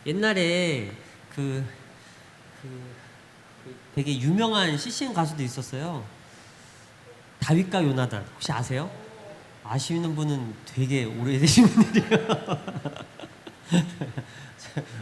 옛날에 그 되게 유명한 CCM 가수도 있었어요. 다윗과 요나단 혹시 아세요? 아시는 분은 되게 오래되신 분들이에요.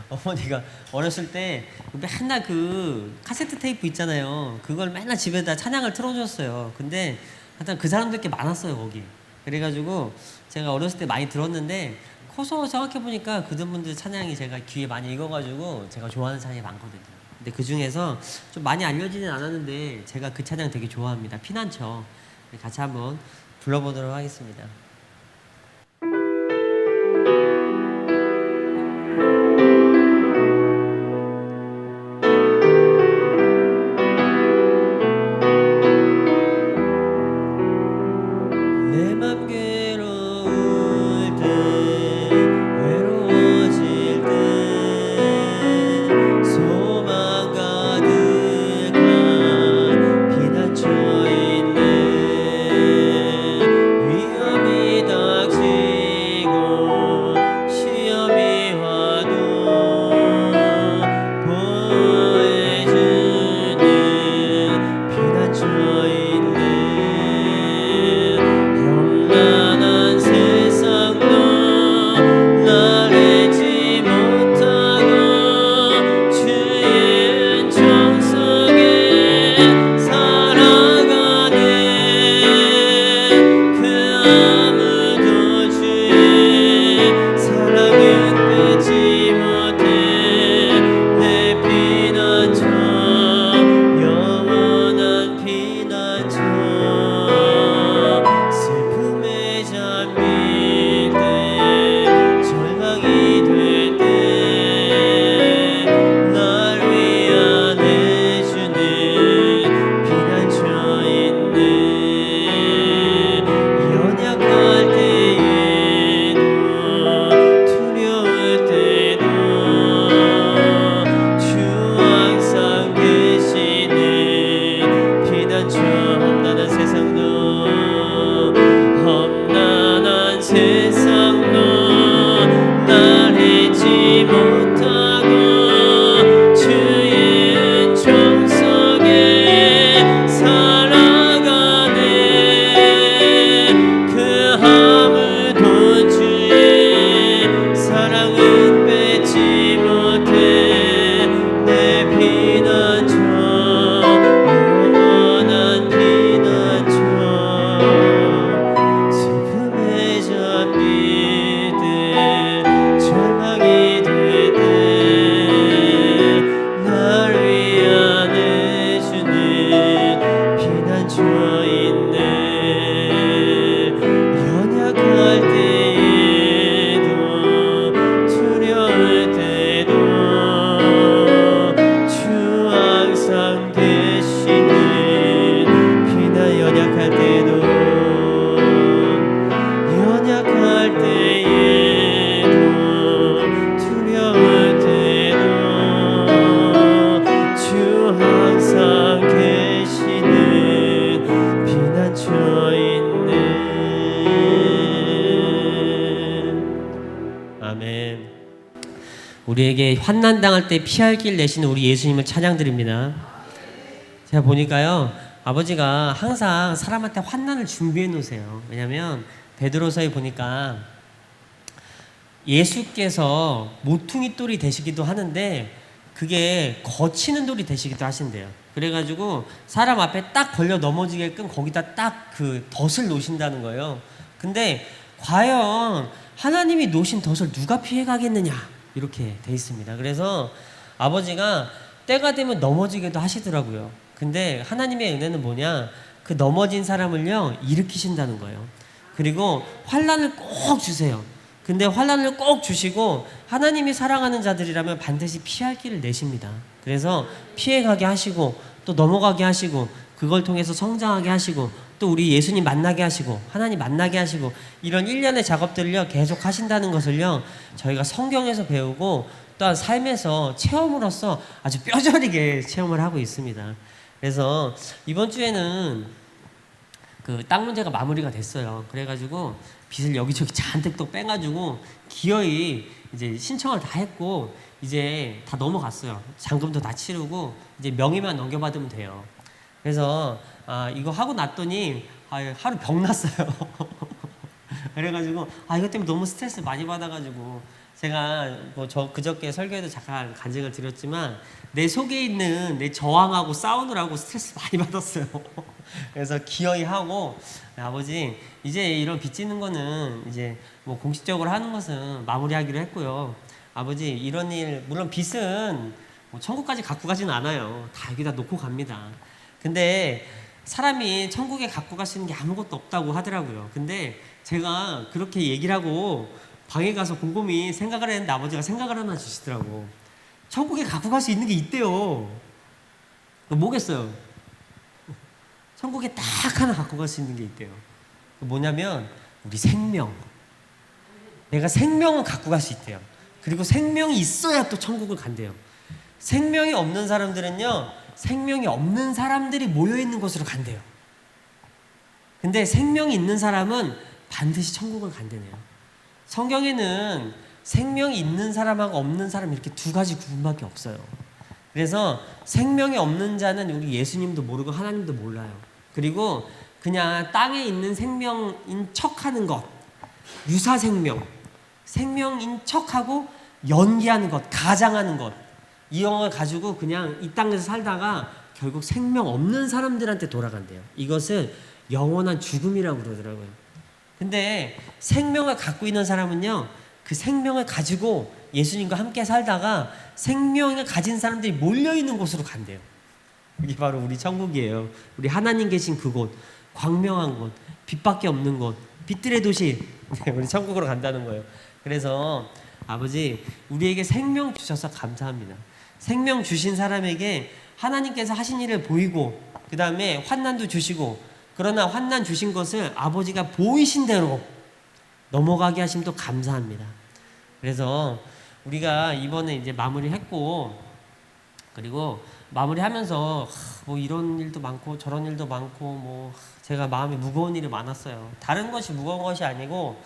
어머니가 어렸을 때 맨날 그 카세트 테이프 있잖아요. 그걸 맨날 집에다 찬양을 틀어줬어요. 근데 하여튼 그 사람들 꽤 많았어요 거기. 그래가지고 제가 어렸을 때 많이 들었는데 커서 생각해보니까 그분들 찬양이 제가 귀에 많이 익어가지고 제가 좋아하는 찬양이 많거든요. 근데 그 중에서 좀 많이 알려지진 않았는데 제가 그 찬양 되게 좋아합니다. 피난처. 같이 한번 불러보도록 하겠습니다. 내 맘 괴로울 때 외로워질 때 소망 가득한 피난처 있네. 위험이 닥치고 시험이 와도 보호해주는 피난처 있네. 험난한 세상도 날 잊지 못하고 주의 정석에 살아가네. 그 아무도 주의 사랑은 뺏지 못해. 내 피난처 영원한 피난처. 슬픔에 잠길 때 절망이 될 때 날 위안해주는 피난처 있네. 연약할 때에도 두려울 때도 주 항상 계시는 피난처. 험난한 세상도 날 잊지 못하고 주의 정석에 살아가네. 그 아무도 주의 사랑은 뺏지 못해. 내 피난처 영원한 피난처. 슬픔에 잠길 때 절망이 될 때 날 위안해주는 피난처 있네. 연약할 때에도 두려울 때도 주 항상 계시는 연약할 때도 두려울 때도 주 항상 계시는 피난처 있네. 아멘. 우리에게 환난 당할 때 피할 길 내시는 우리 예수님을 찬양드립니다. 제가 보니까요, 아버지가 항상 사람한테 환난을 준비해 놓으세요. 왜냐면 베드로서에 보니까 예수께서 모퉁이 돌이 되시기도 하는데 그게 거치는 돌이 되시기도 하신대요. 그래가지고 사람 앞에 딱 걸려 넘어지게끔 거기다 딱 그 덫을 놓으신다는 거예요. 근데 과연 하나님이 놓으신 덫을 누가 피해가겠느냐 이렇게 돼 있습니다. 그래서 아버지가 때가 되면 넘어지기도 하시더라고요. 근데 하나님의 은혜는 뭐냐? 그 넘어진 사람을요 일으키신다는 거예요. 그리고 환난을 꼭 주세요. 근데 환난을 꼭 주시고 하나님이 사랑하는 자들이라면 반드시 피할 길을 내십니다. 그래서 피해가게 하시고 또 넘어가게 하시고 그걸 통해서 성장하게 하시고 또 우리 예수님 만나게 하시고 하나님 만나게 하시고 이런 일련의 작업들을요 계속 하신다는 것을요 저희가 성경에서 배우고 또한 삶에서 체험으로서 아주 뼈저리게 체험을 하고 있습니다. 그래서 이번 주에는 그 땅 문제가 마무리가 됐어요. 그래가지고 빚을 여기저기 잔뜩 또 빼가지고 기어이 이제 신청을 다 했고 이제 다 넘어갔어요. 잔금도 다 치르고 이제 명의만 넘겨받으면 돼요. 그래서 이거 하고 났더니 하루 병 났어요. 그래가지고 이것 때문에 너무 스트레스 많이 받아가지고 제가 뭐 그저께 설교에도 잠깐 간증을 드렸지만 내 속에 있는 내 저항하고 싸우느라고 스트레스 많이 받았어요. 그래서 기어이 하고 아버지 이제 이런 빚 지는 거는 이제 뭐 공식적으로 하는 것은 마무리하기로 했고요. 아버지 이런 일 물론 빚은 뭐 천국까지 갖고 가지는 않아요. 다 여기다 놓고 갑니다. 근데 사람이 천국에 갖고 갈 수 있는 게 아무것도 없다고 하더라고요. 근데 제가 그렇게 얘기를 하고 방에 가서 곰곰이 생각을 했는데 아버지가 생각을 하나 주시더라고. 천국에 갖고 갈 수 있는 게 있대요. 뭐겠어요? 천국에 딱 하나 갖고 갈 수 있는 게 있대요. 뭐냐면 우리 생명. 내가 생명을 갖고 갈 수 있대요. 그리고 생명이 있어야 또 천국을 간대요. 생명이 없는 사람들은요, 생명이 없는 사람들이 모여있는 곳으로 간대요. 근데 생명이 있는 사람은 반드시 천국을 간대네요. 성경에는 생명이 있는 사람하고 없는 사람 이렇게 두 가지 구분밖에 없어요. 그래서 생명이 없는 자는 우리 예수님도 모르고 하나님도 몰라요. 그리고 그냥 땅에 있는 생명인 척하는 것, 유사 생명, 생명인 척하고 연기하는 것, 가장하는 것, 이 영을 가지고 그냥 이 땅에서 살다가 결국 생명 없는 사람들한테 돌아간대요. 이것을 영원한 죽음이라고 그러더라고요. 근데 생명을 갖고 있는 사람은요, 그 생명을 가지고 예수님과 함께 살다가 생명을 가진 사람들이 몰려있는 곳으로 간대요. 이게 바로 우리 천국이에요. 우리 하나님 계신 그곳, 광명한 곳, 빛밖에 없는 곳, 빛들의 도시, 우리 천국으로 간다는 거예요. 그래서 아버지 우리에게 생명 주셔서 감사합니다. 생명 주신 사람에게 하나님께서 하신 일을 보이고 그 다음에 환난도 주시고, 그러나 환난 주신 것을 아버지가 보이신 대로 넘어가게 하심도 감사합니다. 그래서 우리가 이번에 이제 마무리했고, 그리고 마무리하면서 뭐 이런 일도 많고 저런 일도 많고 뭐 제가 마음에 무거운 일이 많았어요. 다른 것이 무거운 것이 아니고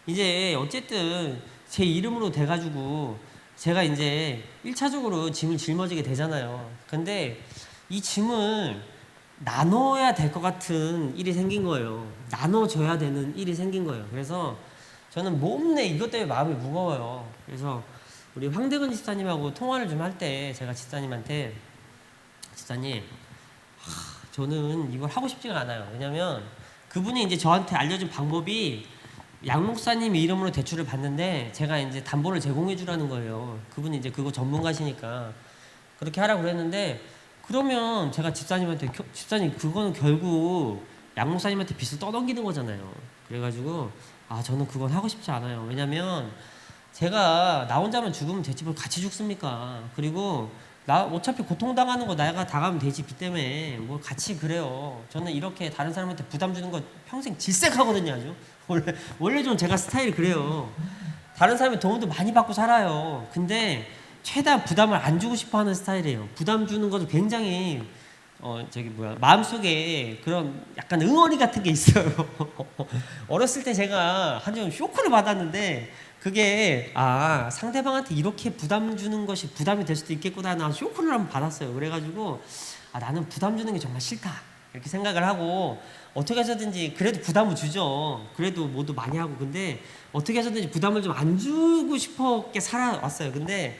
이제 어쨌든 제 이름으로 돼가지고 제가 이제 1차적으로 짐을 짊어지게 되잖아요. 근데 이 짐을 나눠야 될 것 같은 일이 생긴 거예요. 나눠줘야 되는 일이 생긴 거예요. 그래서 저는 몸내 이것 때문에 마음이 무거워요. 그래서 우리 황대근 집사님하고 통화를 좀 할 때 제가 집사님한테, 집사님, 저는 이걸 하고 싶지가 않아요. 왜냐면 그분이 이제 저한테 알려준 방법이 양 목사님 이름으로 대출을 받는데 제가 이제 담보를 제공해 주라는 거예요. 그분이 이제 그거 전문가시니까 그렇게 하라고 그랬는데, 그러면 제가 집사님한테, 집사님 그거는 결국 양 목사님한테 빚을 떠넘기는 거잖아요. 그래가지고 저는 그건 하고 싶지 않아요. 왜냐면 제가 나 혼자만 죽으면 되지 뭘 같이 죽습니까? 그리고 나 어차피 고통당하는 거 내가 당하면 되지, 빚 때문에 뭘 같이 그래요. 저는 이렇게 다른 사람한테 부담 주는 거 평생 질색하거든요. 아주 원래 좀 제가 스타일이 그래요. 다른 사람의 도움도 많이 받고 살아요. 근데 최대한 부담을 안 주고 싶어하는 스타일이에요. 부담 주는 것도 굉장히 마음속에 그런 약간 응어리 같은 게 있어요. 어렸을 때 제가 한번 쇼크를 받았는데 그게 상대방한테 이렇게 부담 주는 것이 부담이 될 수도 있겠구나 하는 쇼크를 한번 받았어요. 그래가지고 나는 부담 주는 게 정말 싫다 이렇게 생각을 하고, 어떻게 해서든지 그래도 부담을 주죠. 그래도 뭐도 많이 하고. 근데 어떻게 해서든지 부담을 좀 안 주고 싶었게 살아왔어요. 근데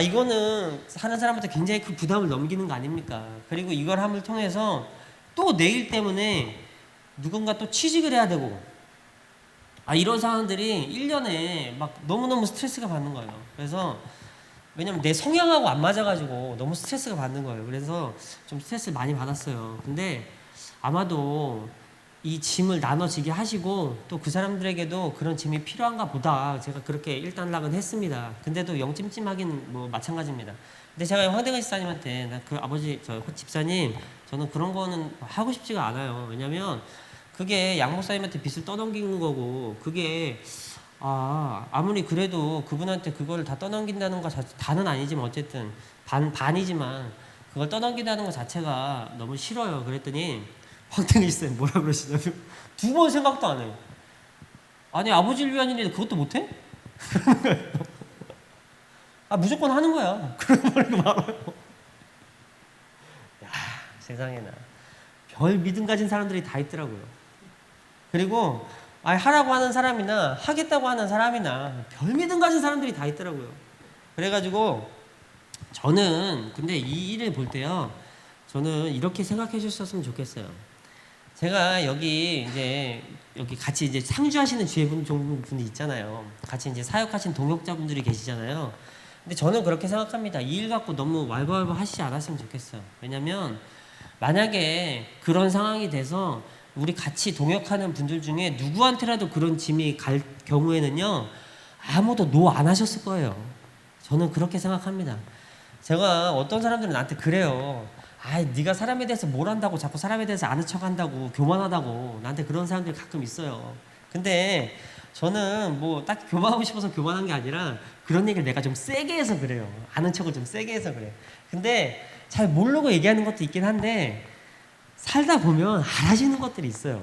이거는 사는 사람한테 굉장히 큰 부담을 넘기는 거 아닙니까? 그리고 이걸 함을 통해서 또 내일 때문에 누군가 또 취직을 해야 되고, 이런 상황들이 1년에 막 너무너무 스트레스가 받는 거예요. 그래서 왜냐면 내 성향하고 안 맞아가지고 너무 스트레스가 받는 거예요. 그래서 좀 스트레스를 많이 받았어요. 근데 아마도 이 짐을 나눠지게 하시고 또 그 사람들에게도 그런 짐이 필요한가 보다 제가 그렇게 일단락은 했습니다. 근데도 영 찜찜하긴 뭐 마찬가지입니다. 근데 제가 황대근 집사님한테 그 아버지 집사님, 저는 그런 거는 하고 싶지가 않아요. 왜냐면 그게 양 목사님한테 빚을 떠넘기는 거고, 그게 아무리 그래도 그분한테 그걸 다 떠넘긴다는 거 다는 아니지만 어쨌든 반이지만 그걸 떠넘긴다는 것 자체가 너무 싫어요. 그랬더니 황태기 집사님 뭐라 그러시냐면 두 번 생각도 안 해요. 아니 아버지를 위한 일인데 그것도 못해? 아 무조건 하는 거야. 그러고 말아요. 야 세상에나 별 믿음 가진 사람들이 다 있더라고요. 그리고 하라고 하는 사람이나 하겠다고 하는 사람이나 별 믿음 가진 사람들이 다 있더라고요. 그래가지고 저는 근데 이 일을 볼 때요, 저는 이렇게 생각해 주셨으면 좋겠어요. 제가 여기 같이 이제 상주하시는 주회분이 있잖아요. 같이 이제 사역하신 동역자분들이 계시잖아요. 근데 저는 그렇게 생각합니다. 이 일 갖고 너무 왈가왈부 하시지 않았으면 좋겠어요. 왜냐면 만약에 그런 상황이 돼서 우리 같이 동역하는 분들 중에 누구한테라도 그런 짐이 갈 경우에는요, 아무도 노 안 하셨을 거예요. 저는 그렇게 생각합니다. 제가 어떤 사람들은 나한테 그래요. 네가 사람에 대해서 뭘 안다고 자꾸 사람에 대해서 아는 척 한다고, 교만하다고. 나한테 그런 사람들이 가끔 있어요. 근데 저는 뭐 딱 교만하고 싶어서 교만한 게 아니라 그런 얘기를 내가 좀 세게 해서 그래요. 아는 척을 좀 세게 해서 그래. 근데 잘 모르고 얘기하는 것도 있긴 한데 살다 보면 알아지는 것들이 있어요.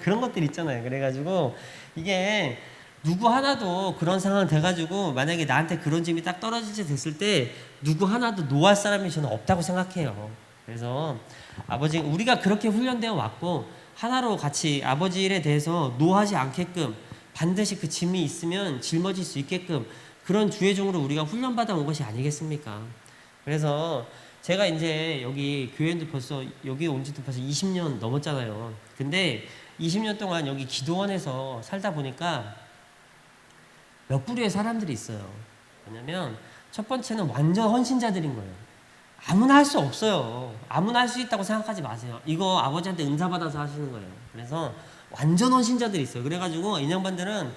그런 것들이 있잖아요. 그래가지고 이게 누구 하나도 그런 상황 돼가지고 만약에 나한테 그런 짐이 딱 떨어지게 됐을 때 누구 하나도 노할 사람이 저는 없다고 생각해요. 그래서 아버지 우리가 그렇게 훈련되어 왔고 하나로 같이 아버지 일에 대해서 노하지 않게끔 반드시 그 짐이 있으면 짊어질 수 있게끔 그런 주의종으로 우리가 훈련받아 온 것이 아니겠습니까? 그래서 제가 이제 여기 교회도 벌써 여기 온 지도 벌써 20년 넘었잖아요. 근데 20년 동안 여기 기도원에서 살다 보니까 몇 부류의 사람들이 있어요. 왜냐면 첫 번째는 완전 헌신자들인 거예요. 아무나 할 수 없어요. 아무나 할 수 있다고 생각하지 마세요. 이거 아버지한테 은사받아서 하시는 거예요. 그래서 완전 헌신자들이 있어요. 그래가지고 인양반들은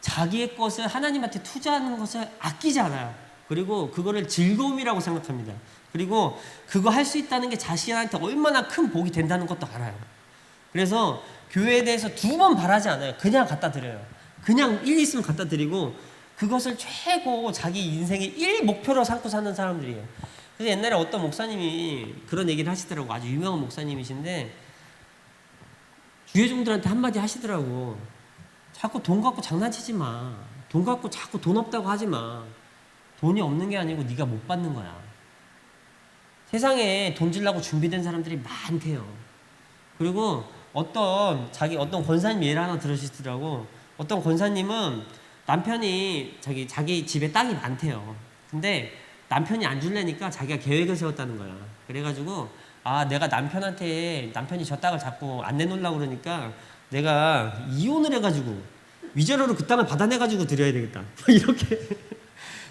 자기의 것을 하나님한테 투자하는 것을 아끼지 않아요. 그리고 그거를 즐거움이라고 생각합니다. 그리고 그거 할 수 있다는 게 자신한테 얼마나 큰 복이 된다는 것도 알아요. 그래서 교회에 대해서 두 번 바라지 않아요. 그냥 갖다 드려요. 그냥 일 있으면 갖다 드리고 그것을 최고 자기 인생의 일 목표로 삼고 사는 사람들이에요. 그래서 옛날에 어떤 목사님이 그런 얘기를 하시더라고. 아주 유명한 목사님이신데 주회종들한테 한마디 하시더라고. 자꾸 돈 갖고 장난치지 마. 돈 갖고 자꾸 돈 없다고 하지 마. 돈이 없는 게 아니고 네가 못 받는 거야. 세상에 돈 주려고 준비된 사람들이 많대요. 그리고 어떤 권사님 예를 하나 들으시더라고. 어떤 권사님은 남편이 자기 집에 땅이 많대요. 근데 남편이 안 줄래니까 자기가 계획을 세웠다는 거야. 그래가지고 내가 남편이 저 땅을 자꾸 안 내놓으려고 그러니까 내가 이혼을 해가지고 위자료로 그 땅을 받아내가지고 드려야 되겠다.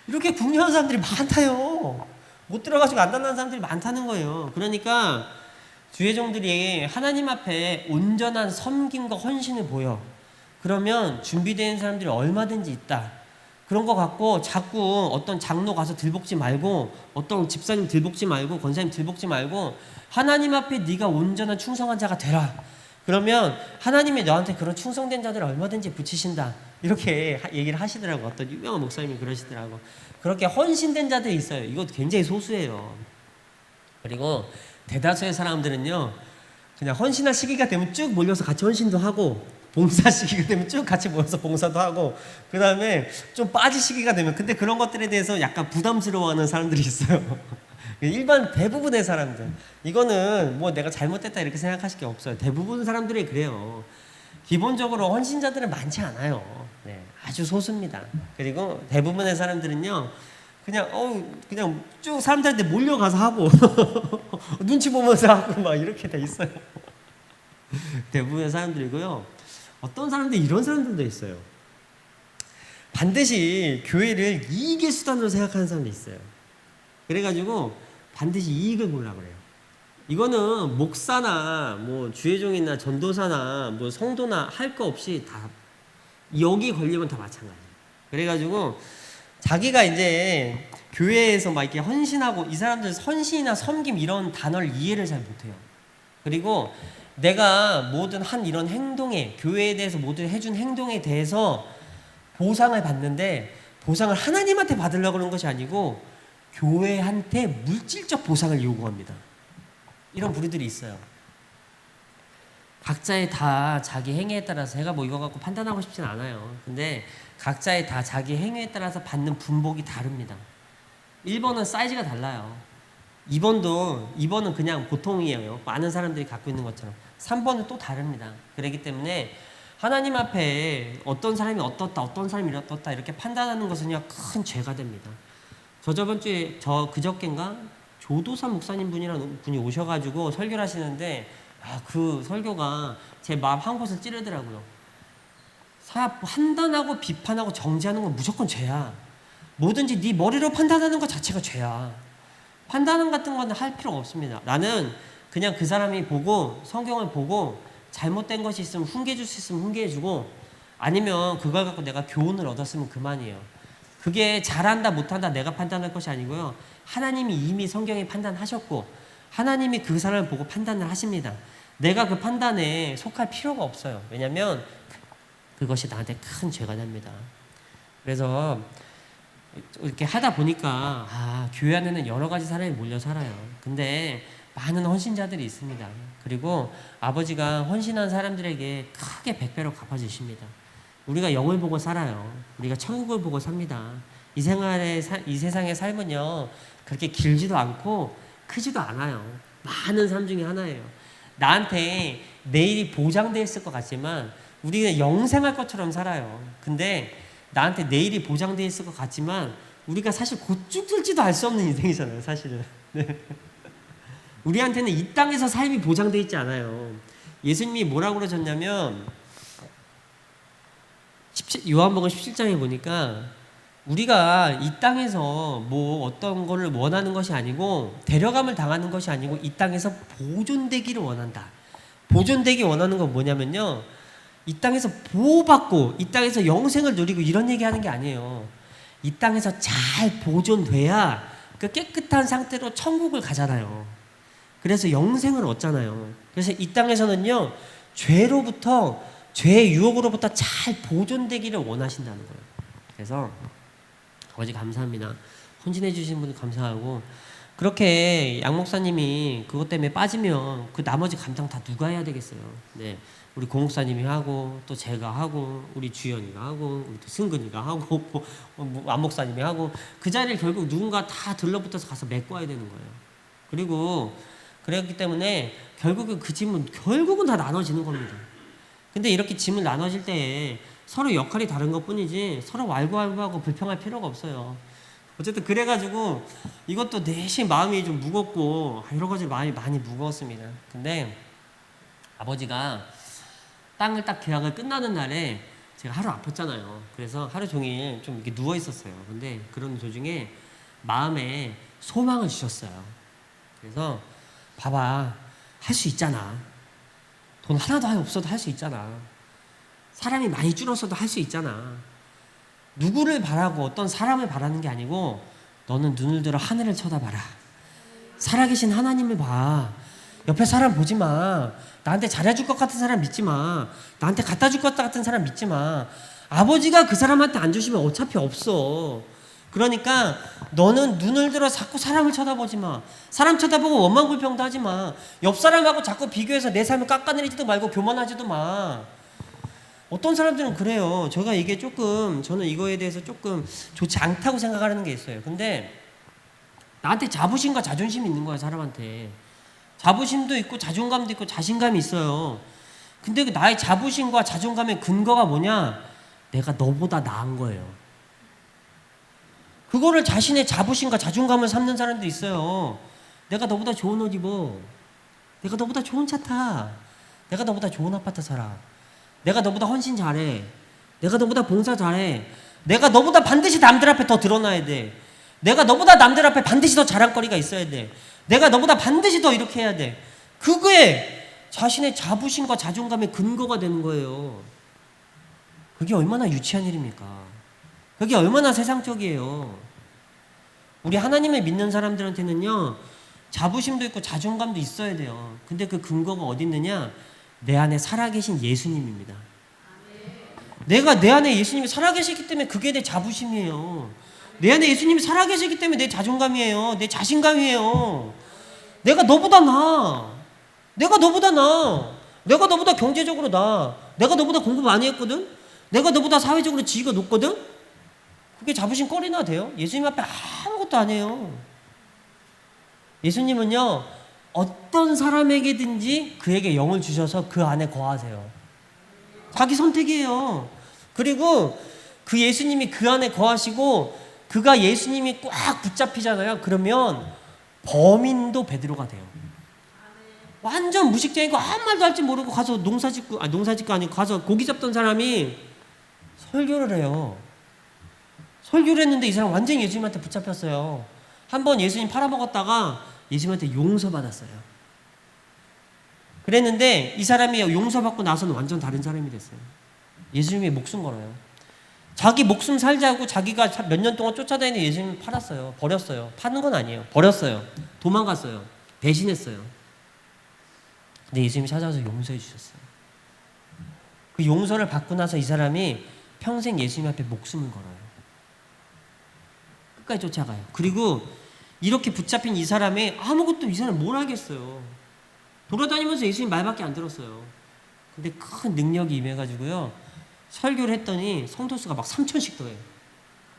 이렇게 궁리하는 사람들이 많다요. 못 들어가지고 안 단다는 사람들이 많다는 거예요. 그러니까 주회종들이 하나님 앞에 온전한 섬김과 헌신을 보여. 그러면 준비된 사람들이 얼마든지 있다. 그런 거 갖고 자꾸 어떤 장로 가서 들볶지 말고 어떤 집사님 들볶지 말고 권사님 들볶지 말고 하나님 앞에 네가 온전한 충성한 자가 되라. 그러면 하나님이 너한테 그런 충성된 자들을 얼마든지 붙이신다. 이렇게 얘기를 하시더라고. 어떤 유명한 목사님이 그러시더라고. 그렇게 헌신된 자들이 있어요. 이것도 굉장히 소수예요. 그리고 대다수의 사람들은요, 그냥 헌신할 시기가 되면 쭉 몰려서 같이 헌신도 하고 봉사 시기가 되면 쭉 같이 모여서 봉사도 하고 그 다음에 좀 빠질 시기가 되면 근데 그런 것들에 대해서 약간 부담스러워하는 사람들이 있어요. 일반 대부분의 사람들 이거는 뭐 내가 잘못됐다 이렇게 생각하실 게 없어요. 대부분 사람들이 그래요. 기본적으로 헌신자들은 많지 않아요. 네, 아주 소수입니다. 그리고 대부분의 사람들은요 그냥 쭉 사람들한테 몰려가서 하고 눈치 보면서 하고 막 이렇게 돼 있어요. 대부분의 사람들이고요. 어떤 사람들이 이런 사람들도 있어요. 반드시 교회를 이익의 수단으로 생각하는 사람도 있어요. 그래가지고 반드시 이익을 보려고 그래요. 이거는 목사나 뭐 주회종이나 전도사나 뭐 성도나 할 거 없이 다 여기 걸리면 다 마찬가지예요. 그래가지고 자기가 이제 교회에서 막 이렇게 헌신하고 이 사람들 헌신이나 섬김 이런 단어를 이해를 잘 못해요. 그리고 내가 모든 한 이런 행동에 교회에 대해서 모든 해준 행동에 대해서 보상을 받는데 보상을 하나님한테 받으려고 하는 것이 아니고 교회한테 물질적 보상을 요구합니다. 이런 부류들이 있어요. 각자의 다 자기 행위에 따라서 제가 뭐 이거 갖고 판단하고 싶진 않아요. 근데 각자의 다 자기 행위에 따라서 받는 분복이 다릅니다. 1번은 사이즈가 달라요. 2번은 그냥 보통이에요. 많은 사람들이 갖고 있는 것처럼. 3번은 또 다릅니다. 그렇기 때문에 하나님 앞에 어떤 사람이 어떻다, 어떤 사람이 어떻다 이렇게 판단하는 것은요 큰 죄가 됩니다. 저번 주에 그저께인가 조도사 목사님 분이라는 분이 오셔가지고 설교를 하시는데 그 설교가 제 마음 한 곳을 찌르더라고요. 판단하고 비판하고 정죄하는 건 무조건 죄야. 뭐든지 네 머리로 판단하는 것 자체가 죄야. 판단 같은 건 할 필요가 없습니다. 나는 그냥 그 사람이 보고 성경을 보고 잘못된 것이 있으면 훈계해 줄 수 있으면 훈계해 주고 아니면 그걸 갖고 내가 교훈을 얻었으면 그만이에요. 그게 잘한다 못한다 내가 판단할 것이 아니고요. 하나님이 이미 성경에 판단하셨고 하나님이 그 사람을 보고 판단을 하십니다. 내가 그 판단에 속할 필요가 없어요. 왜냐하면 그것이 나한테 큰 죄가 됩니다. 그래서 이렇게 하다 보니까 교회 안에는 여러 가지 사람이 몰려 살아요. 근데 많은 헌신자들이 있습니다. 그리고 아버지가 헌신한 사람들에게 크게 100배로 갚아주십니다. 우리가 영을 보고 살아요. 우리가 천국을 보고 삽니다. 이 세상의 삶은요 그렇게 길지도 않고 크지도 않아요. 많은 삶 중에 하나예요. 나한테 내일이 보장되어 있을 것 같지만 우리는 영생할 것처럼 살아요. 근데 나한테 내일이 보장되어 있을 것 같지만 우리가 사실 곧 죽을지도 알 수 없는 인생이잖아요. 사실은. 네. 우리한테는 이 땅에서 삶이 보장되어 있지 않아요. 예수님이 뭐라고 그러셨냐면 요한복음 17장에 보니까 우리가 이 땅에서 뭐 어떤 거를 원하는 것이 아니고 데려감을 당하는 것이 아니고 이 땅에서 보존되기를 원한다. 보존되기 원하는 건 뭐냐면요. 이 땅에서 보호받고 이 땅에서 영생을 누리고 이런 얘기하는 게 아니에요. 이 땅에서 잘 보존돼야 그 깨끗한 상태로 천국을 가잖아요. 그래서 영생을 얻잖아요. 그래서 이 땅에서는요. 죄의 유혹으로부터 잘 보존되기를 원하신다는 거예요. 그래서 아버지 감사합니다. 헌신해 주신 분 감사하고 그렇게 양 목사님이 그것 때문에 빠지면 그 나머지 감당 다 누가 해야 되겠어요. 네. 우리 고 목사님이 하고 또 제가 하고 우리 주연이가 하고 우리 또 승근이가 하고 안 목사님이 하고 그 자리를 결국 누군가 다 들러붙어서 가서 메꿔야 되는 거예요. 그리고 그렇기 때문에 결국은 그 짐은 결국은 다 나눠지는 겁니다. 근데 이렇게 짐을 나눠질 때에 서로 역할이 다른 것 뿐이지 서로 왈가왈부하고 불평할 필요가 없어요. 어쨌든 그래가지고 이것도 내심 마음이 좀 무겁고 여러 가지 마음이 많이 무거웠습니다. 근데 아버지가 땅을 딱 계약을 끝나는 날에 제가 하루 아팠잖아요. 그래서 하루 종일 좀 이렇게 누워 있었어요. 근데 그런 도중에 마음에 소망을 주셨어요. 그래서 봐봐, 할 수 있잖아. 돈 하나도 없어도 할 수 있잖아. 사람이 많이 줄었어도 할 수 있잖아. 누구를 바라고 어떤 사람을 바라는 게 아니고 너는 눈을 들어 하늘을 쳐다봐라. 살아계신 하나님을 봐. 옆에 사람 보지 마. 나한테 잘해줄 것 같은 사람 믿지 마. 나한테 갖다 줄 것 같은 사람 믿지 마. 아버지가 그 사람한테 안 주시면 어차피 없어. 그러니까 너는 눈을 들어 자꾸 사람을 쳐다보지 마. 사람 쳐다보고 원망불평도 하지 마. 옆 사람하고 자꾸 비교해서 내 삶을 깎아내리지도 말고 교만하지도 마. 어떤 사람들은 그래요. 저는 이거에 대해서 조금 좋지 않다고 생각하는 게 있어요. 근데 나한테 자부심과 자존심이 있는 거야, 사람한테. 자부심도 있고 자존감도 있고 자신감이 있어요. 근데 그 나의 자부심과 자존감의 근거가 뭐냐? 내가 너보다 나은 거예요. 그거를 자신의 자부심과 자존감을 삼는 사람도 있어요. 내가 너보다 좋은 옷 입어. 내가 너보다 좋은 차 타. 내가 너보다 좋은 아파트 살아. 내가 너보다 헌신 잘해. 내가 너보다 봉사 잘해. 내가 너보다 반드시 남들 앞에 더 드러나야 돼. 내가 너보다 남들 앞에 반드시 더 자랑거리가 있어야 돼. 내가 너보다 반드시 더 이렇게 해야 돼. 그게 자신의 자부심과 자존감의 근거가 되는 거예요. 그게 얼마나 유치한 일입니까? 그게 얼마나 세상적이에요. 우리 하나님을 믿는 사람들한테는요, 자부심도 있고 자존감도 있어야 돼요. 근데 그 근거가 어디 있느냐? 내 안에 살아계신 예수님입니다. 내가 내 안에 예수님이 살아계시기 때문에 그게 내 자부심이에요. 내 안에 예수님이 살아계시기 때문에 내 자존감이에요. 내 자신감이에요. 내가 너보다 나아. 내가 너보다 나아. 내가 너보다 경제적으로 나아. 내가 너보다 공부 많이 했거든. 내가 너보다 사회적으로 지위가 높거든. 그게 자부심 꺼리나 돼요? 예수님 앞에 아무것도 아니에요. 예수님은요, 어떤 사람에게든지 그에게 영을 주셔서 그 안에 거하세요. 자기 선택이에요. 그리고 그 예수님이 그 안에 거하시고 그가 예수님이 꽉 붙잡히잖아요. 그러면 범인도 베드로가 돼요. 완전 무식쟁이고 아무 말도 할 줄 모르고 가서 농사짓고 아니고 가서 고기 잡던 사람이 설교를 해요. 설교를 했는데 이 사람 완전히 예수님한테 붙잡혔어요. 한번 예수님 팔아먹었다가 예수님한테 용서받았어요. 그랬는데 이 사람이 용서받고 나서는 완전 다른 사람이 됐어요. 예수님의 목숨 걸어요. 자기 목숨 살자고 자기가 몇 년 동안 쫓아다니는 예수님을 팔았어요. 버렸어요. 파는 건 아니에요. 버렸어요. 도망갔어요. 배신했어요. 근데 예수님이 찾아와서 용서해 주셨어요. 그 용서를 받고 나서 이 사람이 평생 예수님 앞에 목숨을 걸어요. 끝까지 쫓아가요. 그리고 이렇게 붙잡힌 이 사람이 아무것도 이 사람 뭘 알겠어요. 돌아다니면서 예수님 말밖에 안 들었어요. 근데 큰 능력이 임해가지고요. 설교를 했더니 성도 수가 막 3,000씩 더해요.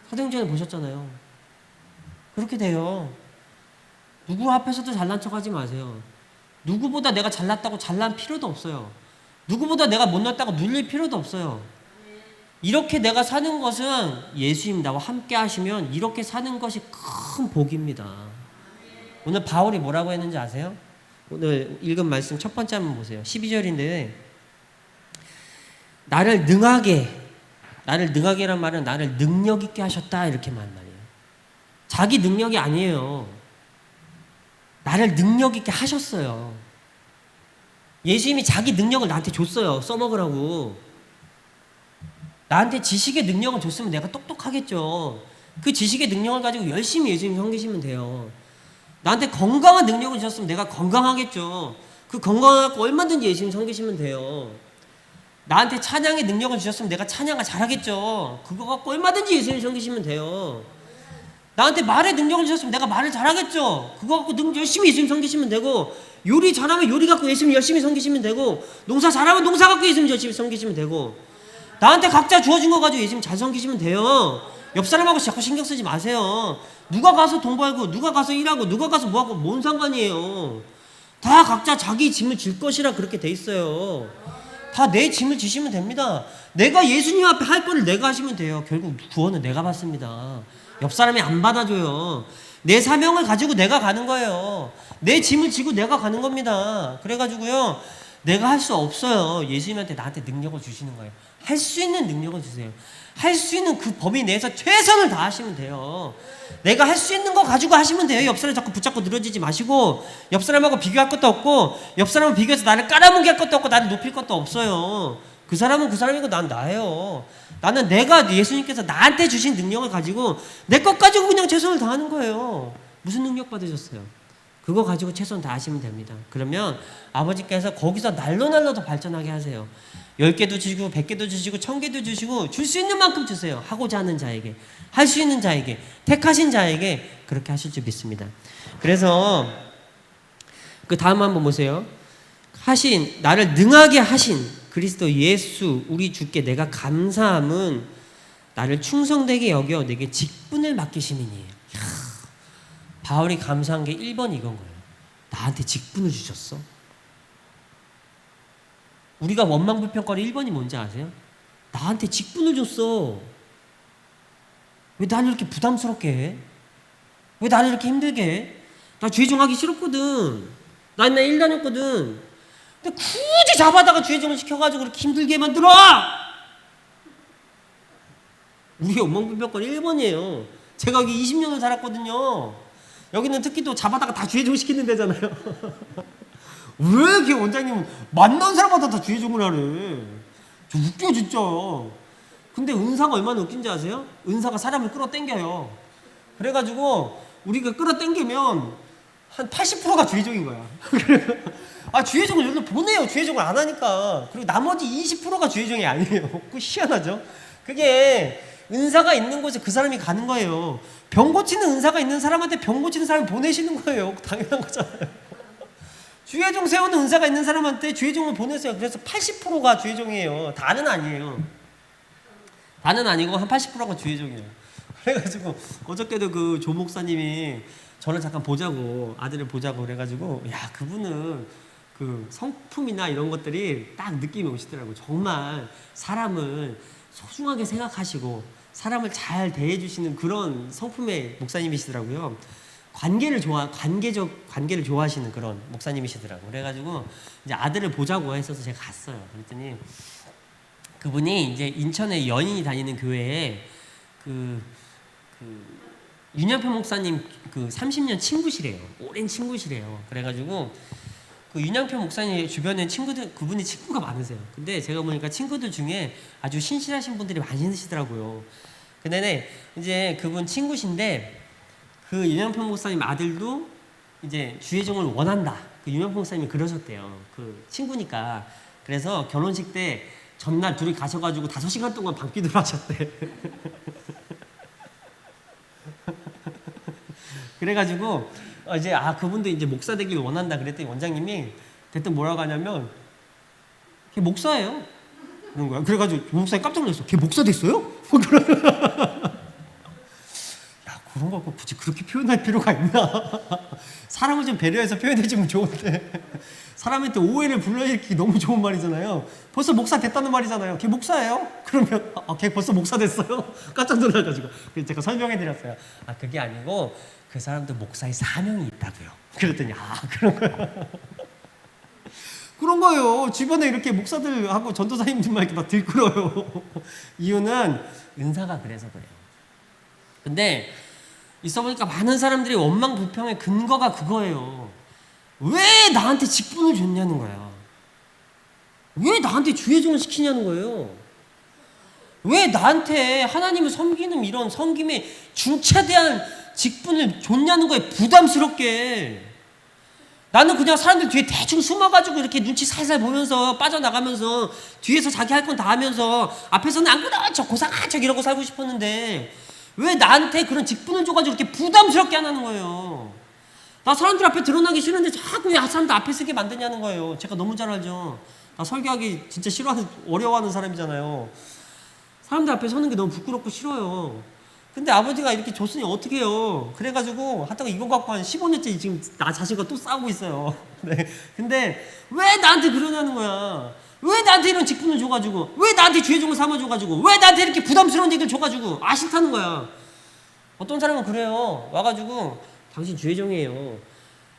사도행전에 보셨잖아요. 그렇게 돼요. 누구 앞에서도 잘난 척하지 마세요. 누구보다 내가 잘났다고 잘난 필요도 없어요. 누구보다 내가 못났다고 눌릴 필요도 없어요. 이렇게 내가 사는 것은 예수님 나와 함께 하시면 이렇게 사는 것이 큰 복입니다. 오늘 바울이 뭐라고 했는지 아세요? 오늘 읽은 말씀 첫 번째 한번 보세요. 12절인데 나를 능하게란 말은 나를 능력 있게 하셨다 이렇게 말 말이에요. 자기 능력이 아니에요. 나를 능력 있게 하셨어요. 예수님이 자기 능력을 나한테 줬어요. 써먹으라고. 나한테 지식의 능력을 줬으면 내가 똑똑하겠죠. 그 지식의 능력을 가지고 열심히 예수님 섬기시면 돼요. 나한테 건강한 능력을 주셨으면 내가 건강하겠죠. 그 건강을 갖고 얼마든지 예수님 섬기시면 돼요. 나한테 찬양의 능력을 주셨으면 내가 찬양을 잘하겠죠. 그거 갖고 얼마든지 예수님 섬기시면 돼요. 나한테 말의 능력을 주셨으면 내가 말을 잘하겠죠. 그거 갖고 열심히 예수님 섬기시면 되고, 요리 잘하면 요리 갖고 예수님 열심히 섬기시면 되고, 농사 잘하면 농사 갖고 예수님 열심히 섬기시면 되고, 나한테 각자 주어진 거 가지고 예수님 잘 섬기시면 돼요. 옆 사람하고 자꾸 신경 쓰지 마세요. 누가 가서 돈 벌고 누가 가서 일하고 누가 가서 뭐하고 뭔 상관이에요. 다 각자 자기 짐을 질 것이라 그렇게 돼 있어요. 다 내 짐을 지시면 됩니다. 내가 예수님 앞에 할 거를 내가 하시면 돼요. 결국 구원은 내가 받습니다. 옆 사람이 안 받아줘요. 내 사명을 가지고 내가 가는 거예요. 내 짐을 지고 내가 가는 겁니다. 그래가지고요, 내가 할 수 없어요. 예수님한테 나한테 능력을 주시는 거예요. 할 수 있는 능력을 주세요. 할 수 있는 그 범위 내에서 최선을 다하시면 돼요. 내가 할 수 있는 거 가지고 하시면 돼요. 옆 사람 자꾸 붙잡고 늘어지지 마시고, 옆 사람하고 비교할 것도 없고, 옆 사람을 비교해서 나를 깔아뭉갤 것도 없고, 나를 높일 것도 없어요. 그 사람은 그 사람이고 난 나예요. 나는 내가 예수님께서 나한테 주신 능력을 가지고 내 것 가지고 그냥 최선을 다하는 거예요. 무슨 능력 받으셨어요? 그거 가지고 최선 다하시면 됩니다. 그러면 아버지께서 거기서 날로 더 발전하게 하세요. 10개도 주시고 100개도 주시고 1000개도 주시고 줄 수 있는 만큼 주세요. 하고자 하는 자에게, 할 수 있는 자에게, 택하신 자에게 그렇게 하실 줄 믿습니다. 그래서 그 다음 한번 보세요. 나를 능하게 하신 그리스도 예수 우리 주께 내가 감사함은 나를 충성되게 여겨 내게 직분을 맡기심이니. 바울이 감사한 게 1번 이건 거예요. 나한테 직분을 주셨어. 우리가 원망불평거리 1번이 뭔지 아세요? 나한테 직분을 줬어. 왜 나를 이렇게 부담스럽게 해? 왜 나를 이렇게 힘들게 해? 나 죄종하기 싫었거든. 나 옛날에 일 다녔거든. 근데 굳이 잡아다가 죄종을 시켜가지고 그렇게 힘들게 만들어! 우리 원망불평거리 1번이에요. 제가 여기 20년을 살았거든요. 여기는 특히 또 잡아다가 다 죄종 시키는 데잖아요. 왜 이렇게 원장님 만난 사람마다 다 죄종을 하래? 저 웃겨 진짜. 근데 은사가 얼마나 웃긴지 아세요? 은사가 사람을 끌어당겨요. 그래가지고 우리가 끌어당기면 한 80%가 죄종인 거야. 죄종을 여기로 보내요. 죄종을 안 하니까. 그리고 나머지 20%가 죄종이 아니에요. 그거 희한하죠? 그게 은사가 있는 곳에 그 사람이 가는 거예요. 병 고치는 은사가 있는 사람한테 병 고치는 사람을 보내시는 거예요. 당연한 거잖아요. 주의종 세우는 은사가 있는 사람한테 주의종을 보냈어요. 그래서 80%가 주의종이에요. 다는 아니에요. 다는 아니고 한 80%가 주의종이에요. 그래가지고 어저께도 그 조 목사님이 저를 잠깐 보자고, 아들을 보자고 그래가지고, 야, 그분은 그 성품이나 이런 것들이 딱 느낌이 오시더라고요. 정말 사람을 소중하게 생각하시고 사람을 잘 대해주시는 그런 성품의 목사님이시더라고요. 관계를 좋아하시는 그런 목사님이시더라고요. 그래가지고 이제 아들을 보자고 했어서 제가 갔어요. 그랬더니 그분이 이제 인천에 연인이 다니는 교회에 그 윤영표 목사님 그 30년 친구시래요. 오랜 친구시래요. 그래가지고 그 윤영표 목사님 주변에 친구들, 그분이 친구가 많으세요. 근데 제가 보니까 친구들 중에 아주 신실하신 분들이 많이 계시더라고요. 근데 이제 그분 친구신데 그 윤영표 목사님 아들도 이제 주의종을 원한다. 그 윤영표 목사님이 그러셨대요. 그 친구니까. 그래서 결혼식 때 전날 둘이 가셔가지고 5시간 동안 밤기도를 하셨대. 그래가지고 이제 그분도 이제 목사 되길 원한다 그랬더니 원장님이 대뜸 뭐라고 하냐면 걔 목사예요. 그런 거야. 그래가지고 목사님 깜짝 놀랐어. 걔 목사 됐어요? 야, 그런 거 갖고 굳이 그렇게 표현할 필요가 있나? 사람을 좀 배려해서 표현해주면 좋은데 사람한테 오해를 불러일으키기 너무 좋은 말이잖아요. 벌써 목사 됐다는 말이잖아요. 걔 목사예요? 그러면 걔 벌써 목사 됐어요? 깜짝 놀라가지고 그래서 제가 설명해드렸어요. 그게 아니고 그 사람도 목사의 사명이 있다고요. 그랬더니 그런 거예요. 그런 거예요. 주변에 이렇게 목사들하고 전도사님들만 이렇게 다 들끓어요. 이유는 은사가 그래서 그래요. 근데 있어보니까 많은 사람들이 원망 불평의 근거가 그거예요. 왜 나한테 직분을 줬냐는 거야. 왜 나한테 주의종을 시키냐는 거예요. 왜 나한테 하나님을 섬기는 이런 섬김의 중차대한 직분을 줬냐는 거예요. 부담스럽게. 나는 그냥 사람들 뒤에 대충 숨어가지고 이렇게 눈치 살살 보면서 빠져나가면서 뒤에서 자기 할 건 다 하면서 앞에서는 안 그렇죠 고상하죠 이러고 살고 싶었는데 왜 나한테 그런 직분을 줘가지고 이렇게 부담스럽게 안 하는 거예요. 나 사람들 앞에 드러나기 싫은데 자꾸 왜 사람들 앞에 서게 만드냐는 거예요. 제가 너무 잘 알죠. 나 설교하기 진짜 어려워하는 사람이잖아요. 사람들 앞에 서는 게 너무 부끄럽고 싫어요. 근데 아버지가 이렇게 줬으니 어떻게 해요. 그래가지고 하다가 이거 갖고 한 15년째 지금 나 자신과 또 싸우고 있어요. 네. 근데 왜 나한테 그러냐는 거야. 왜 나한테 이런 직분을 줘가지고, 왜 나한테 주의종을 삼아줘가지고, 왜 나한테 이렇게 부담스러운 얘기를 줘가지고 싫다는 거야. 어떤 사람은 그래요. 와가지고 당신 주의종이에요.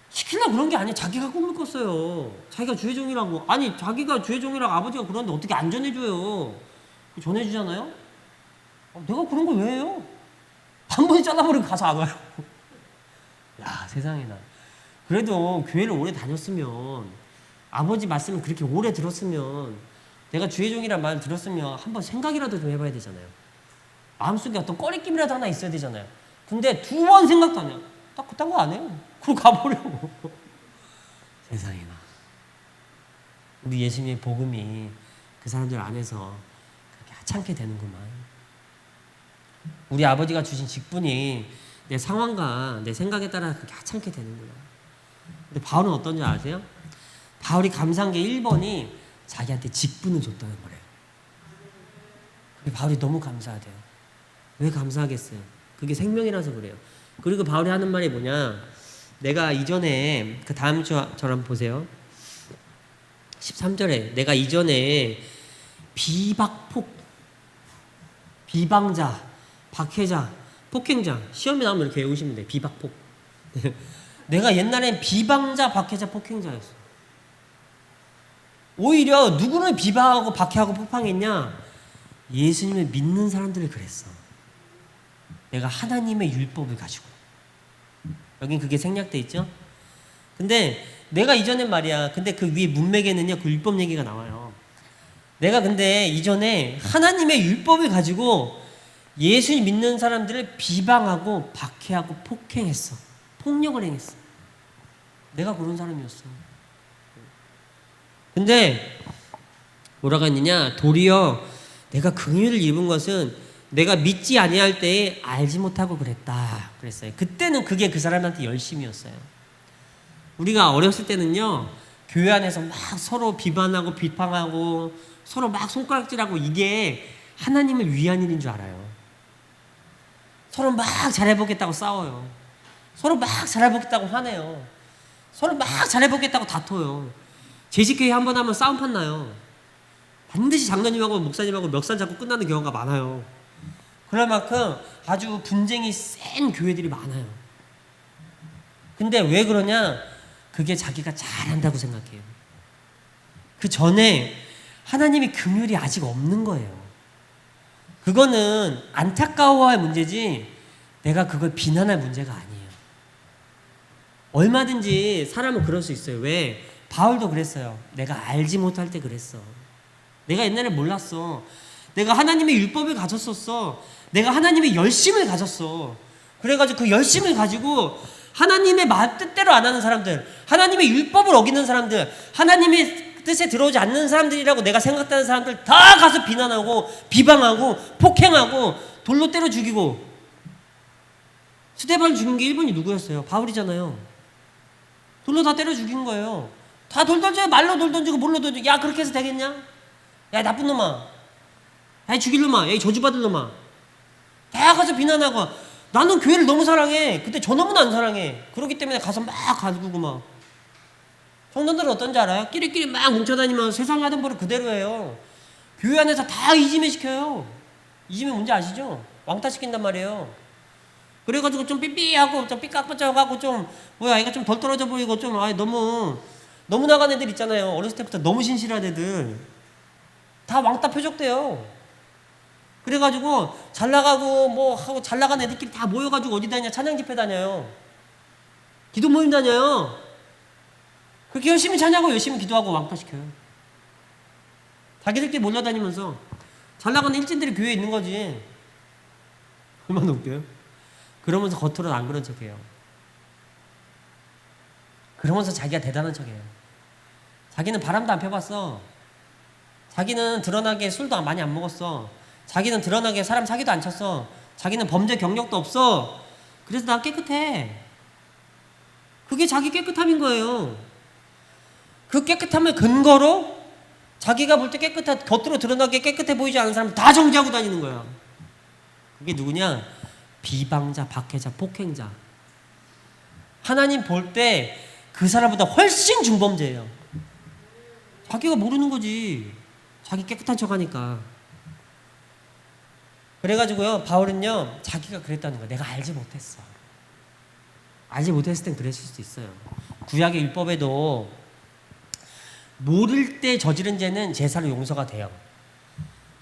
시키려고 그런 게 아니야. 자기가 꿈을 꿨어요. 자기가 주의종이라고. 아니 자기가 주의종이라고 아버지가 그러는데 어떻게 안 전해줘요. 전해주잖아요. 내가 그런 걸 왜 해요? 한 번에 잘라버리고 가서 안 와요. 야, 세상에나. 그래도 교회를 오래 다녔으면, 아버지 말씀을 그렇게 오래 들었으면, 내가 주의종이란 말 들었으면 한번 생각이라도 좀 해봐야 되잖아요. 마음속에 어떤 꺼리낌이라도 하나 있어야 되잖아요. 근데 2번 생각도 안 해요. 딱 그딴 거 안 해요. 그럼 가버려요. 세상에나. 우리 예수님의 복음이 그 사람들 안에서 그렇게 하찮게 되는구만. 우리 아버지가 주신 직분이 내 상황과 내 생각에 따라 그렇게 하찮게 되는구나. 근데 바울은 어떤지 아세요? 바울이 감사한 게 1번이 자기한테 직분을 줬다는 거래요. 근데 바울이 너무 감사하대요. 왜 감사하겠어요? 그게 생명이라서 그래요. 그리고 바울이 하는 말이 뭐냐? 내가 이전에 그 다음 주 저랑 보세요. 13절에 내가 이전에 비방자, 박해자, 폭행자 시험에 나오면 이렇게 외우시면 돼요. 비박폭. 내가 옛날엔 비방자, 박해자, 폭행자였어. 오히려 누구를 비방하고 박해하고 폭행했냐? 예수님을 믿는 사람들을 그랬어. 내가 하나님의 율법을 가지고. 여긴 그게 생략돼 있죠? 근데 내가 이전엔 말이야. 근데 그 위에 문맥에는요 그 율법 얘기가 나와요. 내가 근데 이전에 하나님의 율법을 가지고 예수님 믿는 사람들을 비방하고 박해하고 폭행했어. 폭력을 행했어. 내가 그런 사람이었어. 근데 뭐라고 했느냐? 도리어 내가 긍휼을 입은 것은 내가 믿지 아니할 때에 알지 못하고 그랬다 그랬어요. 그때는 그게 그 사람한테 열심이었어요. 우리가 어렸을 때는요 교회 안에서 막 서로 비판하고 비판하고 서로 막 손가락질하고 이게 하나님을 위한 일인 줄 알아요. 서로 막 잘해보겠다고 싸워요. 서로 막 잘해보겠다고 화내요. 서로 막 잘해보겠다고 다퉈요. 제식회의 한 번 하면 싸움판 나요. 반드시 장로님하고 목사님하고 멱살 잡고 끝나는 경우가 많아요. 그럴 만큼 아주 분쟁이 센 교회들이 많아요. 근데 왜 그러냐? 그게 자기가 잘한다고 생각해요. 그 전에 하나님의 긍휼이 아직 없는 거예요. 그거는 안타까워할 문제지 내가 그걸 비난할 문제가 아니에요. 얼마든지 사람은 그럴 수 있어요. 왜? 바울도 그랬어요. 내가 알지 못할 때 그랬어. 내가 옛날에 몰랐어. 내가 하나님의 율법을 가졌었어. 내가 하나님의 열심을 가졌어. 그래가지고 그 열심을 가지고 하나님의 뜻대로 안 하는 사람들, 하나님의 율법을 어기는 사람들, 하나님의 뜻에 들어오지 않는 사람들이라고 내가 생각하는 사람들 다 가서 비난하고 비방하고 폭행하고 돌로 때려 죽이고. 스데반을 죽인 게 일본이 누구였어요? 바울이잖아요. 돌로 다 때려 죽인 거예요. 다 돌 던져요. 말로 돌 던지고 뭘로 던지고. 야, 그렇게 해서 되겠냐? 야, 나쁜 놈아. 야, 죽일 놈아. 야, 저주받을 놈아. 다 가서 비난하고. 나는 교회를 너무 사랑해. 근데 저놈은 안 사랑해. 그렇기 때문에 가서 막 가지고 막. 성도들은 어떤지 알아요? 끼리끼리 막 뭉쳐다니면 세상에 하던 버릇 그대로 해요. 교회 안에서 다 이지매 시켜요. 이지매 뭔지 아시죠? 왕따 시킨단 말이에요. 그래가지고 좀 삐삐하고 좀 삐깍삐깍하고 좀 뭐야 얘가 좀 덜 떨어져 보이고 좀 너무 나간 애들 있잖아요. 어렸을 때부터 너무 신실한 애들 다 왕따 표적돼요. 그래가지고 잘 나가고 뭐 하고 잘 나간 애들끼리 다 모여가지고 어디 다냐? 찬양 집회 다녀요. 기도 모임 다녀요. 그렇게 열심히 찬양하고 열심히 기도하고 왕따 시켜요. 자기들끼리 몰려다니면서 잘 나가는 일진들이 교회에 있는 거지. 얼마나 웃겨요? 그러면서 겉으로는 안 그런 척해요. 그러면서 자기가 대단한 척해요. 자기는 바람도 안 펴봤어. 자기는 드러나게 술도 많이 안 먹었어. 자기는 드러나게 사람 사기도 안 쳤어. 자기는 범죄 경력도 없어. 그래서 난 깨끗해. 그게 자기 깨끗함인 거예요. 그 깨끗함을 근거로 자기가 볼 때 겉으로 드러나게 깨끗해 보이지 않은 사람 다 정지하고 다니는 거야. 그게 누구냐? 비방자, 박해자, 폭행자. 하나님 볼 때 그 사람보다 훨씬 중범죄예요. 자기가 모르는 거지. 자기 깨끗한 척 하니까. 그래가지고요, 바울은요, 자기가 그랬다는 거예요. 내가 알지 못했어. 알지 못했을 땐 그랬을 수도 있어요. 구약의 율법에도 모를 때 저지른 죄는 제사로 용서가 돼요.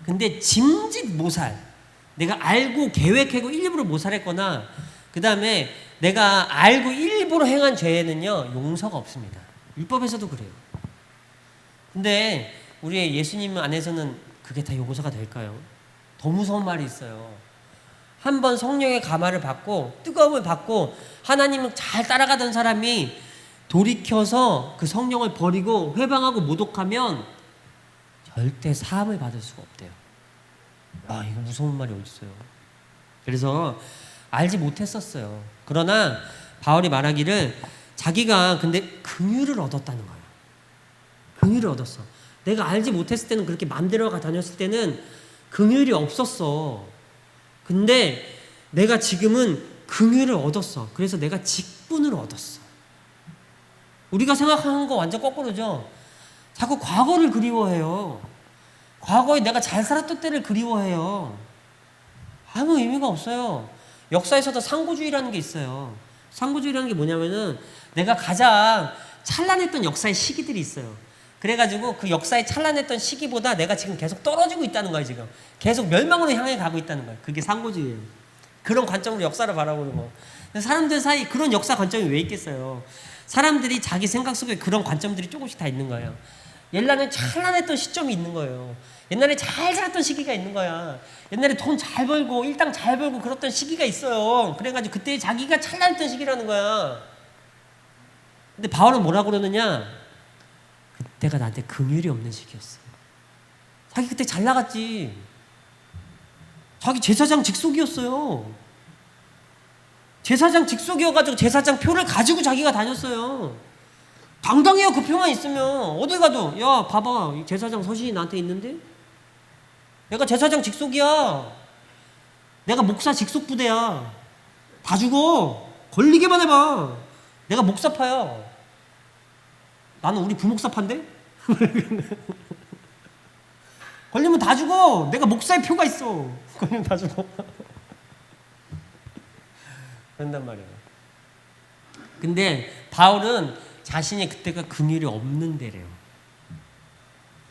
근데 짐짓 모살, 내가 알고 계획하고 일부러 모살했거나 그 다음에 내가 알고 일부러 행한 죄에는요 용서가 없습니다. 율법에서도 그래요. 근데 우리 예수님 안에서는 그게 다 용서가 될까요? 더 무서운 말이 있어요. 한번 성령의 감화를 받고 뜨거움을 받고 하나님을 잘 따라가던 사람이 돌이켜서 그 성령을 버리고 회방하고 모독하면 절대 사함을 받을 수가 없대요. 아, 이거 무서운 말이 어디 있어요. 그래서 알지 못했었어요. 그러나 바울이 말하기를 자기가 근데 긍휼을 얻었다는 거예요. 긍휼을 얻었어. 내가 알지 못했을 때는 그렇게 맘대로 다녔을 때는 긍휼이 없었어. 근데 내가 지금은 긍휼을 얻었어. 그래서 내가 직분을 얻었어. 우리가 생각하는 거 완전 거꾸로죠. 자꾸 과거를 그리워해요. 과거에 내가 잘 살았던 때를 그리워해요. 아무 의미가 없어요. 역사에서도 상고주의라는 게 있어요. 상고주의라는 게 뭐냐면은 내가 가장 찬란했던 역사의 시기들이 있어요. 그래가지고 그 역사에 찬란했던 시기보다 내가 지금 계속 떨어지고 있다는 거예요. 지금 계속 멸망으로 향해 가고 있다는 거예요. 그게 상고주의예요. 그런 관점으로 역사를 바라보는 거. 사람들 사이 그런 역사 관점이 왜 있겠어요? 사람들이 자기 생각 속에 그런 관점들이 조금씩 다 있는 거예요. 옛날에 찬란했던 시점이 있는 거예요. 옛날에 잘 살았던 시기가 있는 거야. 옛날에 돈 잘 벌고 일당 잘 벌고 그랬던 시기가 있어요. 그래가지고 그때 자기가 찬란했던 시기라는 거야. 근데 바울은 뭐라고 그러느냐? 그때가 나한테 긍휼이 없는 시기였어. 자기 그때 잘 나갔지. 자기 제사장 직속이었어요. 제사장 직속이어가지고 제사장 표를 가지고 자기가 다녔어요. 당당해요. 그 표만 있으면 어딜 가도 야 봐봐 이 제사장 서신이 나한테 있는데 내가 제사장 직속이야. 내가 목사 직속 부대야. 다 죽어. 걸리게만 해봐. 내가 목사파야. 나는 우리 부목사파인데? 걸리면 다 죽어. 내가 목사의 표가 있어. 걸리면 다 죽어. 그런단 말이에요. 근데 바울은 자신의 그때가 긍휼이 없는 데래요.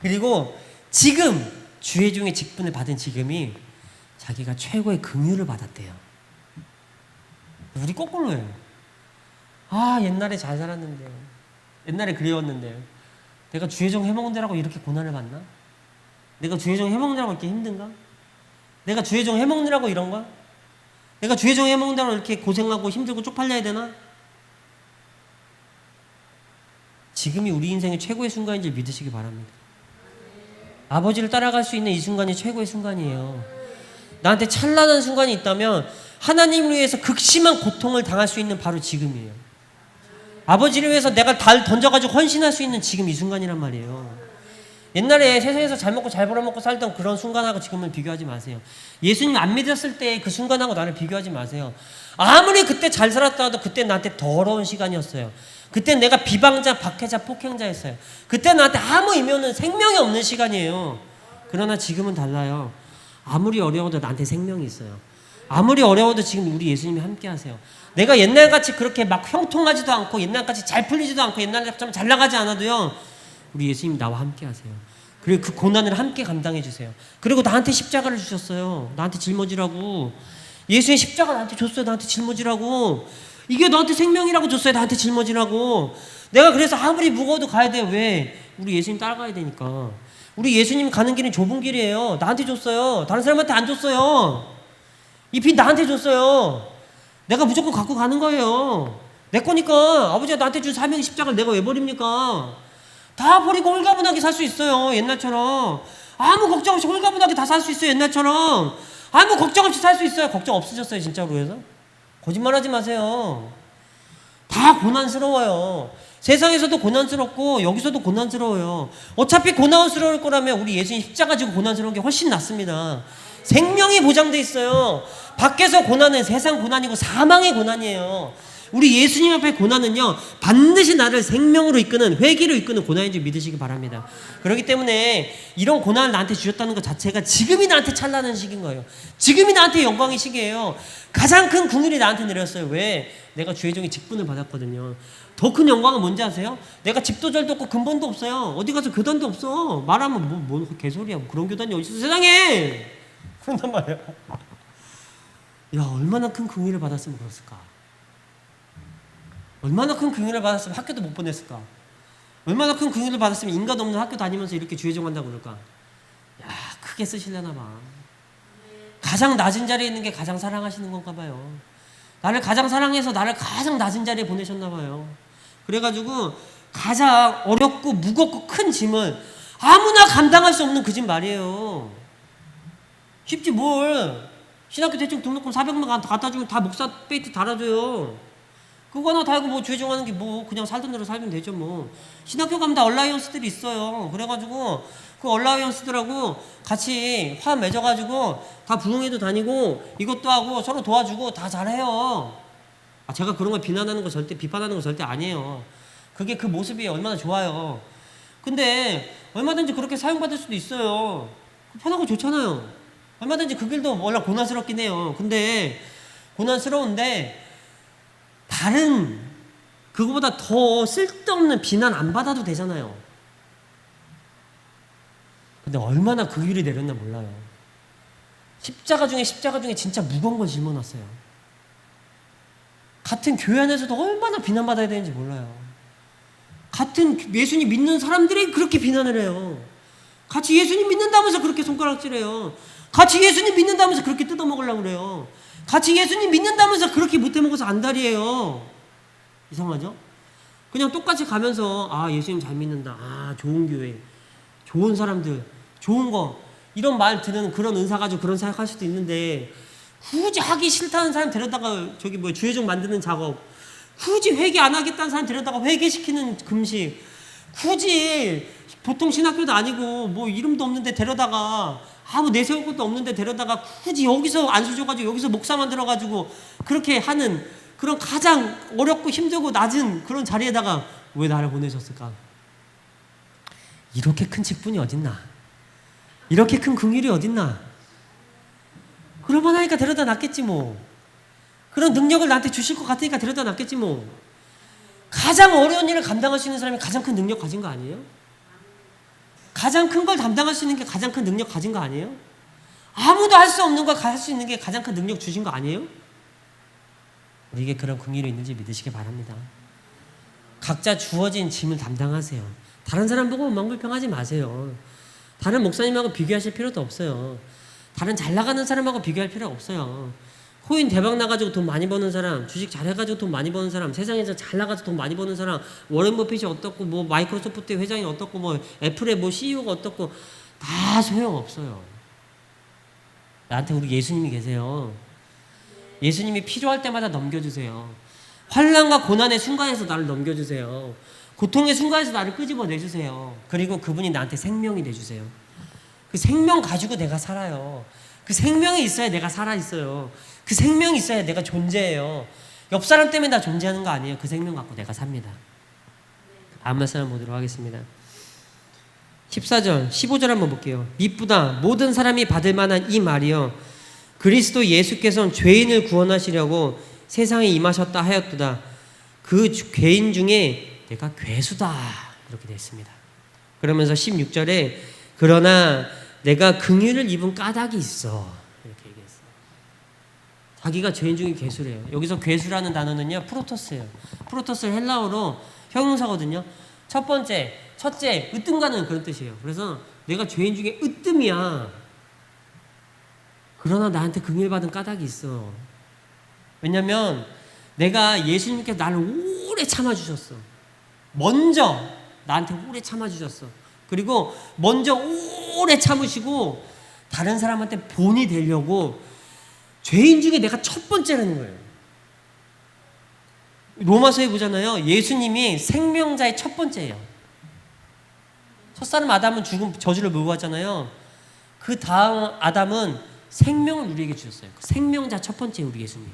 그리고 지금 주의 종의 직분을 받은 지금이 자기가 최고의 긍휼을 받았대요. 우리 거꾸로예요. 아 옛날에 잘 살았는데 옛날에 그리웠는데 내가 주의 종 해먹은 데라고 이렇게 고난을 받나? 내가 주의 종 해먹느라고 이렇게 힘든가? 내가 주의 종 해먹느라고 이런가? 내가 주의 종 해먹느라고 이렇게 고생하고 힘들고 쪽팔려야 되나? 지금이 우리 인생의 최고의 순간인 줄 믿으시기 바랍니다. 아버지를 따라갈 수 있는 이 순간이 최고의 순간이에요. 나한테 찬란한 순간이 있다면 하나님을 위해서 극심한 고통을 당할 수 있는 바로 지금이에요. 아버지를 위해서 내가 달 던져가지고 헌신할 수 있는 지금 이 순간이란 말이에요. 옛날에 세상에서 잘 먹고 잘 벌어먹고 살던 그런 순간하고 지금을 비교하지 마세요. 예수님 안 믿었을 때 그 순간하고 나를 비교하지 마세요. 아무리 그때 잘 살았다도 그때 나한테 더러운 시간이었어요. 그때 내가 비방자, 박해자, 폭행자였어요. 그때 나한테 아무 의미 없는 생명이 없는 시간이에요. 그러나 지금은 달라요. 아무리 어려워도 나한테 생명이 있어요. 아무리 어려워도 지금 우리 예수님이 함께 하세요. 내가 옛날같이 그렇게 막 형통하지도 않고 옛날같이 잘 풀리지도 않고 옛날처럼 잘 나가지 않아도요. 우리 예수님 나와 함께 하세요. 그리고 그 고난을 함께 감당해 주세요. 그리고 나한테 십자가를 주셨어요. 나한테 짊어지라고. 예수의 십자가 나한테 줬어요. 나한테 짊어지라고. 이게 너한테 생명이라고 줬어요. 나한테 짊어지라고. 내가 그래서 아무리 무거워도 가야 돼요. 왜? 우리 예수님 따라가야 되니까. 우리 예수님 가는 길은 좁은 길이에요. 나한테 줬어요. 다른 사람한테 안 줬어요. 이 빚 나한테 줬어요. 내가 무조건 갖고 가는 거예요. 내 거니까. 아버지가 나한테 준 사명의 십자가를 내가 왜 버립니까? 다 버리고 홀가분하게 살 수 있어요. 옛날처럼. 아무 걱정 없이 홀가분하게 다 살 수 있어요. 옛날처럼. 아무 걱정 없이 살 수 있어요. 걱정 없으셨어요. 진짜로 해서. 거짓말하지 마세요. 다 고난스러워요. 세상에서도 고난스럽고 여기서도 고난스러워요. 어차피 고난스러울 거라면 우리 예수님 십자가 지고 고난스러운 게 훨씬 낫습니다. 생명이 보장돼 있어요. 밖에서 고난은 세상 고난이고 사망의 고난이에요. 우리 예수님 앞에 고난은요 반드시 나를 생명으로 이끄는 회개로 이끄는 고난인 줄 믿으시기 바랍니다. 그렇기 때문에 이런 고난을 나한테 주셨다는 것 자체가 지금이 나한테 찬란한 시기인 거예요. 지금이 나한테 영광의 시기예요. 가장 큰 긍휼이 나한테 내렸어요. 왜? 내가 주의 종의 직분을 받았거든요. 더 큰 영광은 뭔지 아세요? 내가 집도 절도 없고 근본도 없어요. 어디 가서 교단도 없어. 말하면 뭐 개소리야. 뭐 그런 교단이 어디 있어 세상에. 그런단 말이야. 야 얼마나 큰 긍휼을 받았으면 그랬을까. 얼마나 큰 긍휼을 받았으면 학교도 못 보냈을까. 얼마나 큰 긍휼을 받았으면 인간 없는 학교 다니면서 이렇게 주의종 한다고 그럴까. 야 크게 쓰시려나 봐. 가장 낮은 자리에 있는 게 가장 사랑하시는 건가 봐요. 나를 가장 사랑해서 나를 가장 낮은 자리에 보내셨나 봐요. 그래가지고 가장 어렵고 무겁고 큰 짐을 아무나 감당할 수 없는 그 짐 말이에요. 쉽지 뭘. 신학교 대충 등록금 400만 갖다 주면 다 목사 페이트 달아줘요. 그거 하나 달고 뭐 죄종하는 게 뭐 그냥 살던 대로 살면 되죠 뭐. 신학교 가면 다 얼라이언스들이 있어요. 그래가지고 그 얼라이언스들하고 같이 화합 맺어가지고 다 부흥회도 다니고 이것도 하고 서로 도와주고 다 잘해요. 제가 그런 걸 비난하는 거 절대 비판하는 거 절대 아니에요. 그게 그 모습이 얼마나 좋아요. 근데 얼마든지 그렇게 사용받을 수도 있어요. 편하고 좋잖아요. 얼마든지 그 길도 원래 고난스럽긴 해요. 근데 고난스러운데 다른 그거보다 더 쓸데없는 비난 안 받아도 되잖아요. 근데 얼마나 그 길이 내렸나 몰라요. 십자가 중에 진짜 무거운 걸 짊어놨어요. 같은 교회 안에서도 얼마나 비난받아야 되는지 몰라요. 같은 예수님 믿는 사람들이 그렇게 비난을 해요. 같이 예수님 믿는다면서 그렇게 손가락질해요. 같이 예수님 믿는다면서 그렇게 뜯어먹으려고 그래요. 같이 예수님 믿는다면서 그렇게 못해먹어서 안달이에요. 이상하죠? 그냥 똑같이 가면서 예수님 잘 믿는다. 좋은 교회, 좋은 사람들, 좋은 거 이런 말 듣는 그런 은사 가지고 그런 생각할 수도 있는데 굳이 하기 싫다는 사람 데려다가 주의종 만드는 작업 굳이 회개 안 하겠다는 사람 데려다가 회개시키는 금식, 굳이 보통 신학교도 아니고 뭐 이름도 없는데 데려다가 아무 내세울 것도 없는데 데려다가 굳이 여기서 안수 줘가지고 여기서 목사 만들어가지고 그렇게 하는 그런 가장 어렵고 힘들고 낮은 그런 자리에다가 왜 나를 보내셨을까? 이렇게 큰 직분이 어딨나? 이렇게 큰 긍휼이 어딨나? 그럴만 하니까 데려다 놨겠지 뭐. 그런 능력을 나한테 주실 것 같으니까 데려다 놨겠지 뭐. 가장 어려운 일을 감당할 수 있는 사람이 가장 큰 능력 가진 거 아니에요? 가장 큰 걸 담당할 수 있는 게 가장 큰 능력 가진 거 아니에요? 아무도 할 수 없는 걸 할 수 있는 게 가장 큰 능력 주신 거 아니에요? 우리에게 그런 긍휼이 있는지 믿으시기 바랍니다. 각자 주어진 짐을 담당하세요. 다른 사람 보고 원망불평하지 마세요. 다른 목사님하고 비교하실 필요도 없어요. 다른 잘 나가는 사람하고 비교할 필요 없어요. 코인 대박 나가지고 돈 많이 버는 사람, 주식 잘해가지고 돈 많이 버는 사람, 세상에서 잘 나가서 돈 많이 버는 사람, 워렌 버핏이 어떻고, 뭐 마이크로소프트 회장이 어떻고, 뭐 애플의 뭐 CEO가 어떻고, 다 소용없어요. 나한테 우리 예수님이 계세요. 예수님이 필요할 때마다 넘겨주세요. 환난과 고난의 순간에서 나를 넘겨주세요. 고통의 순간에서 나를 끄집어내주세요. 그리고 그분이 나한테 생명이 내주세요. 그 생명 가지고 내가 살아요. 그 생명이 있어야 내가 살아있어요. 그 생명이 있어야 내가 존재해요. 옆 사람 때문에 나 존재하는 거 아니에요. 그 생명 갖고 내가 삽니다. 다음 말씀 한번 보도록 하겠습니다. 14절, 15절 한번 볼게요. 이쁘다. 모든 사람이 받을 만한 이 말이여. 그리스도 예수께서는 죄인을 구원하시려고 세상에 임하셨다 하였도다. 그 죄인 중에 내가 괴수다. 이렇게 되어 있습니다. 그러면서 16절에 그러나 내가 긍휼을 입은 까닭이 있어. 이렇게 얘기했어요. 자기가 죄인 중에 괴수래요. 여기서 괴수라는 단어는요, 프로토스예요. 프로토스는 헬라어로 형용사거든요. 첫 번째, 첫째, 으뜸가는 그런 뜻이에요. 그래서 내가 죄인 중에 으뜸이야. 그러나 나한테 긍휼받은 까닭이 있어. 왜냐면 내가 예수님께서 나를 오래 참아주셨어. 먼저 나한테 오래 참아주셨어. 그리고 먼저 오래 참으시고 다른 사람한테 본이 되려고 죄인 중에 내가 첫 번째라는 거예요. 로마서에 보잖아요. 예수님이 생명자의 첫 번째예요. 첫사람 아담은 죽음 저주를 몰고 왔잖아요. 그 다음 아담은 생명을 우리에게 주셨어요. 그 생명자 첫 번째 우리 예수님.